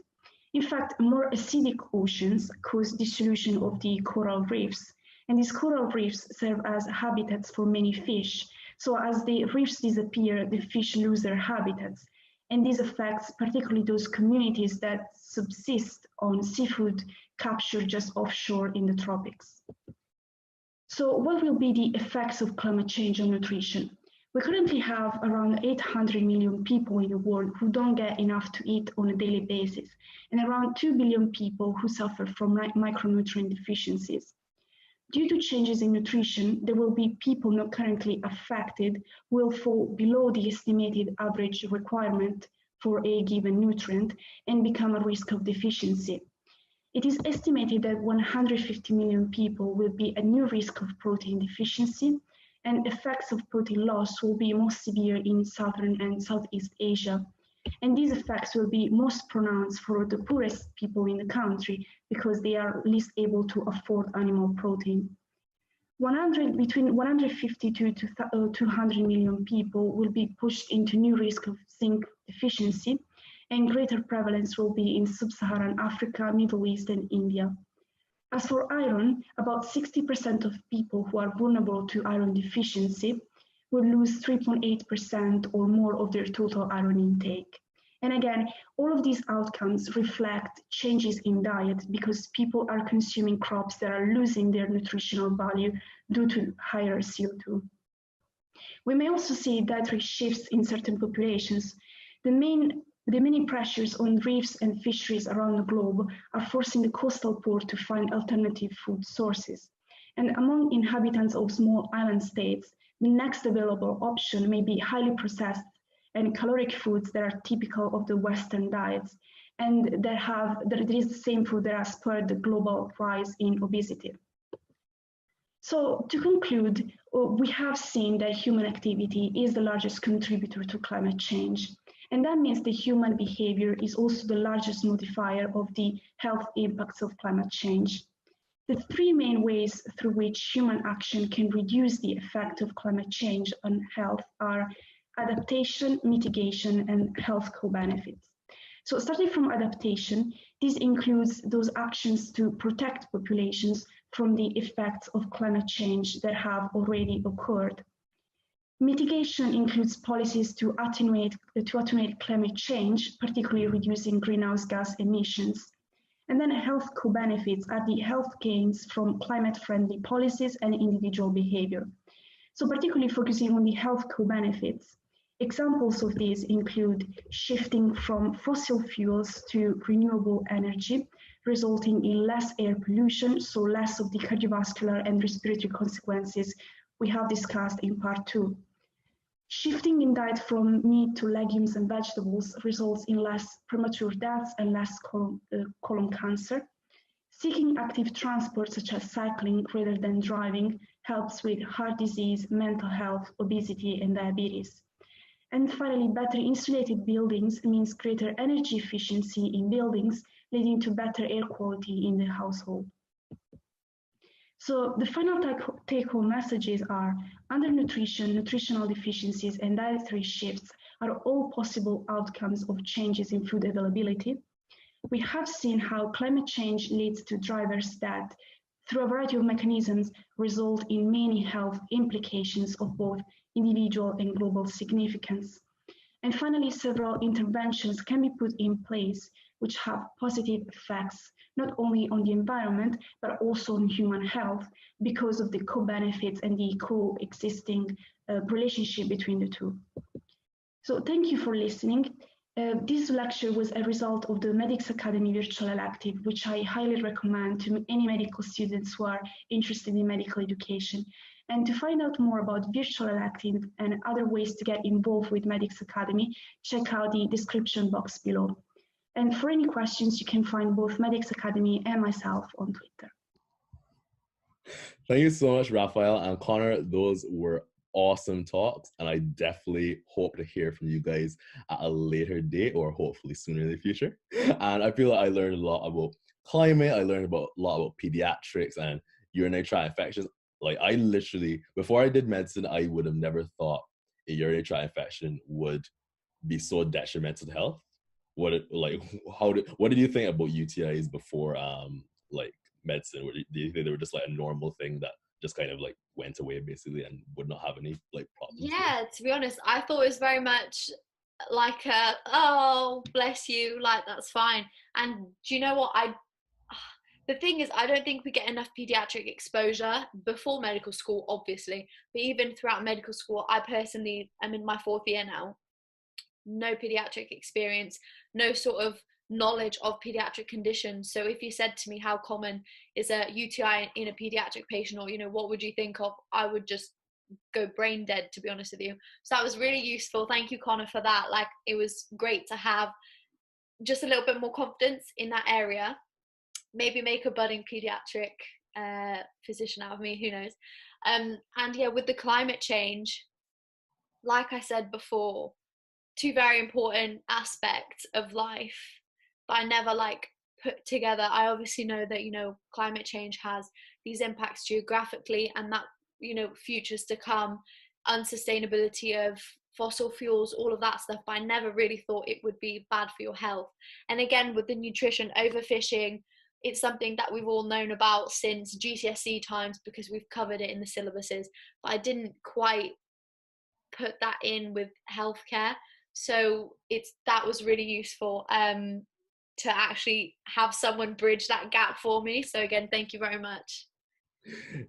In fact, more acidic oceans cause dissolution of the coral reefs, and these coral reefs serve as habitats for many fish. So as the reefs disappear, the fish lose their habitats, and this affects particularly those communities that subsist on seafood captured just offshore in the tropics. So what will be the effects of climate change on nutrition? We currently have around 800 million people in the world who don't get enough to eat on a daily basis, and around 2 billion people who suffer from micronutrient deficiencies. Due to changes in nutrition, there will be people not currently affected who will fall below the estimated average requirement for a given nutrient and become a risk of deficiency. It is estimated that 150 million people will be at new risk of protein deficiency, and effects of protein loss will be most severe in Southern and Southeast Asia. And these effects will be most pronounced for the poorest people in the country because they are least able to afford animal protein. Between 150 to 200 million people will be pushed into new risk of zinc deficiency, and greater prevalence will be in sub-Saharan Africa, Middle East, and India. As for iron, about 60% of people who are vulnerable to iron deficiency will lose 3.8% or more of their total iron intake. And again, all of these outcomes reflect changes in diet because people are consuming crops that are losing their nutritional value due to higher CO2. We may also see dietary shifts in certain populations. The many pressures on reefs and fisheries around the globe are forcing the coastal poor to find alternative food sources. And among inhabitants of small island states, the next available option may be highly processed and caloric foods that are typical of the Western diets, and that is the same food that has spurred the global rise in obesity. So to conclude, we have seen that human activity is the largest contributor to climate change. And that means the human behavior is also the largest modifier of the health impacts of climate change. The three main ways through which human action can reduce the effect of climate change on health are adaptation, mitigation, and health co-benefits. So starting from adaptation, this includes those actions to protect populations from the effects of climate change that have already occurred. Mitigation includes policies to attenuate climate change, particularly reducing greenhouse gas emissions. And then health co-benefits are the health gains from climate-friendly policies and individual behavior. So particularly focusing on the health co-benefits, examples of these include shifting from fossil fuels to renewable energy, resulting in less air pollution, so less of the cardiovascular and respiratory consequences we have discussed in part 2. Shifting in diet from meat to legumes and vegetables results in less premature deaths and less colon cancer. Seeking active transport such as cycling rather than driving helps with heart disease, mental health, obesity, and diabetes. And finally, better insulated buildings means greater energy efficiency in buildings, leading to better air quality in the household. So the final take-home messages are undernutrition, nutritional deficiencies, and dietary shifts are all possible outcomes of changes in food availability. We have seen how climate change leads to drivers that, through a variety of mechanisms, result in many health implications of both individual and global significance. And finally, several interventions can be put in place which have positive effects, not only on the environment, but also on human health because of the co-benefits and the coexisting relationship between the two. So thank you for listening. This lecture was a result of the Medics.Academy virtual elective, which I highly recommend to any medical students who are interested in medical education. And to find out more about virtual elective and other ways to get involved with Medics.Academy, check out the description box below. And for any questions, you can find both Medics.Academy and myself on Twitter. Thank you so much, Raphael and Connor. Those were awesome talks, and I definitely hope to hear from you guys at a later date or hopefully sooner in the future. And I feel like I learned a lot about climate. I learned a lot about pediatrics and urinary tract infections. Like, I literally, before I did medicine, I would have never thought a urinary tract infection would be so detrimental to health. What did you think about UTIs before like medicine? Do you think they were just like a normal thing that just kind of like went away basically and would not have any like problems? Yeah, to be honest, I thought it was very much like oh, bless you, like that's fine. And do you know what, the thing is, I don't think we get enough pediatric exposure before medical school, obviously, but even throughout medical school. I personally am in my 4th year now, no pediatric experience, no sort of knowledge of pediatric conditions. So if you said to me how common is a UTI in a pediatric patient, or what would you think of, I would just go brain dead, to be honest with you. So that was really useful. Thank you, Connor, for that. Like, it was great to have just a little bit more confidence in that area. Maybe make a budding pediatric physician out of me, who knows. And yeah, with the climate change, like I said before, 2 very important aspects of life that I never put together. I obviously know that climate change has these impacts geographically, and that futures to come, unsustainability of fossil fuels, all of that stuff, but I never really thought it would be bad for your health. And again, with the nutrition, overfishing, it's something that we've all known about since GCSE times because we've covered it in the syllabuses, but I didn't quite put that in with healthcare. So that was really useful to actually have someone bridge that gap for me. So again, thank you very much.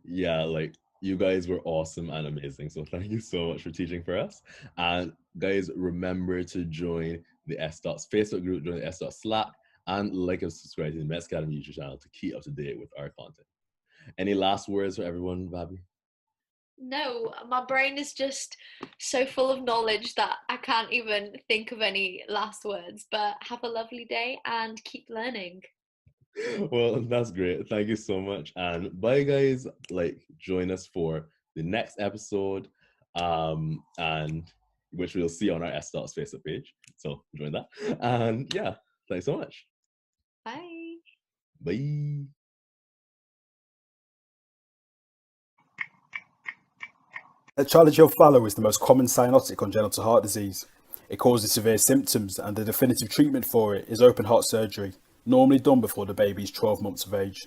Yeah, like, you guys were awesome and amazing. So thank you so much for teaching for us. And guys, remember to join the S.Dots Facebook group, join the S.Dots Slack, and like and subscribe to the Medics.Academy YouTube channel to keep up to date with our content. Any last words for everyone, Babi? No, my brain is just so full of knowledge that I can't even think of any last words, but have a lovely day and keep learning. Well, that's great. Thank you so much. And bye, guys. Join us for the next episode, and which we'll see on our S.Dots Facebook page. So join that. And yeah, thanks so much. Bye. Bye. Tetralogy of Fallot is the most common cyanotic congenital heart disease. It causes severe symptoms, and the definitive treatment for it is open heart surgery, normally done before the baby is 12 months of age.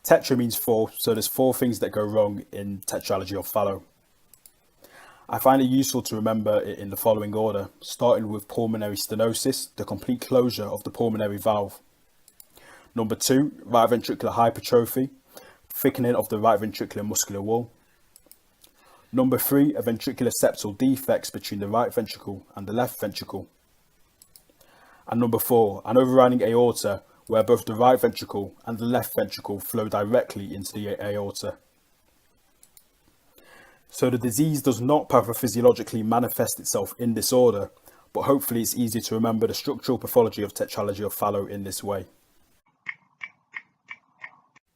Tetra means 4, so there's 4 things that go wrong in Tetralogy of Fallot. I find it useful to remember it in the following order, starting with pulmonary stenosis, the complete closure of the pulmonary valve. Number 2, right ventricular hypertrophy, thickening of the right ventricular muscular wall. Number 3 are ventricular septal defects between the right ventricle and the left ventricle. And number 4, an overriding aorta where both the right ventricle and the left ventricle flow directly into the aorta. So the disease does not pathophysiologically manifest itself in this order, but hopefully it's easy to remember the structural pathology of tetralogy of Fallot in this way.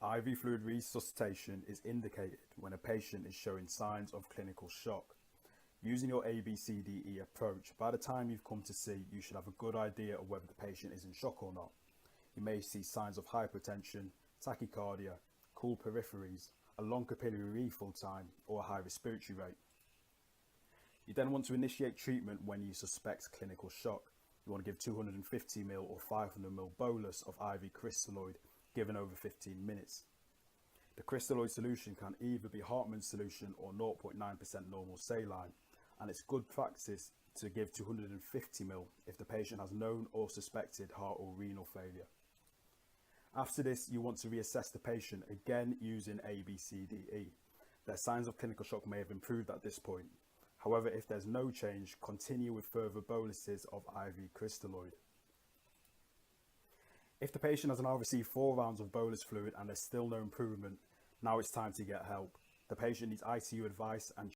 IV fluid resuscitation is indicated when a patient is showing signs of clinical shock. Using your ABCDE approach, by the time you've come to see, you should have a good idea of whether the patient is in shock or not. You may see signs of hypotension, tachycardia, cool peripheries, a long capillary refill time, or a high respiratory rate. You then want to initiate treatment when you suspect clinical shock. You want to give 250 ml or 500 ml bolus of IV crystalloid given over 15 minutes. The crystalloid solution can either be Hartmann's solution or 0.9% normal saline, and it's good practice to give 250 ml if the patient has known or suspected heart or renal failure. After this, you want to reassess the patient again using ABCDE. Their signs of clinical shock may have improved at this point. However, if there's no change, continue with further boluses of IV crystalloid. If the patient has now received 4 rounds of bolus fluid and there's still no improvement, now it's time to get help. The patient needs ICU advice and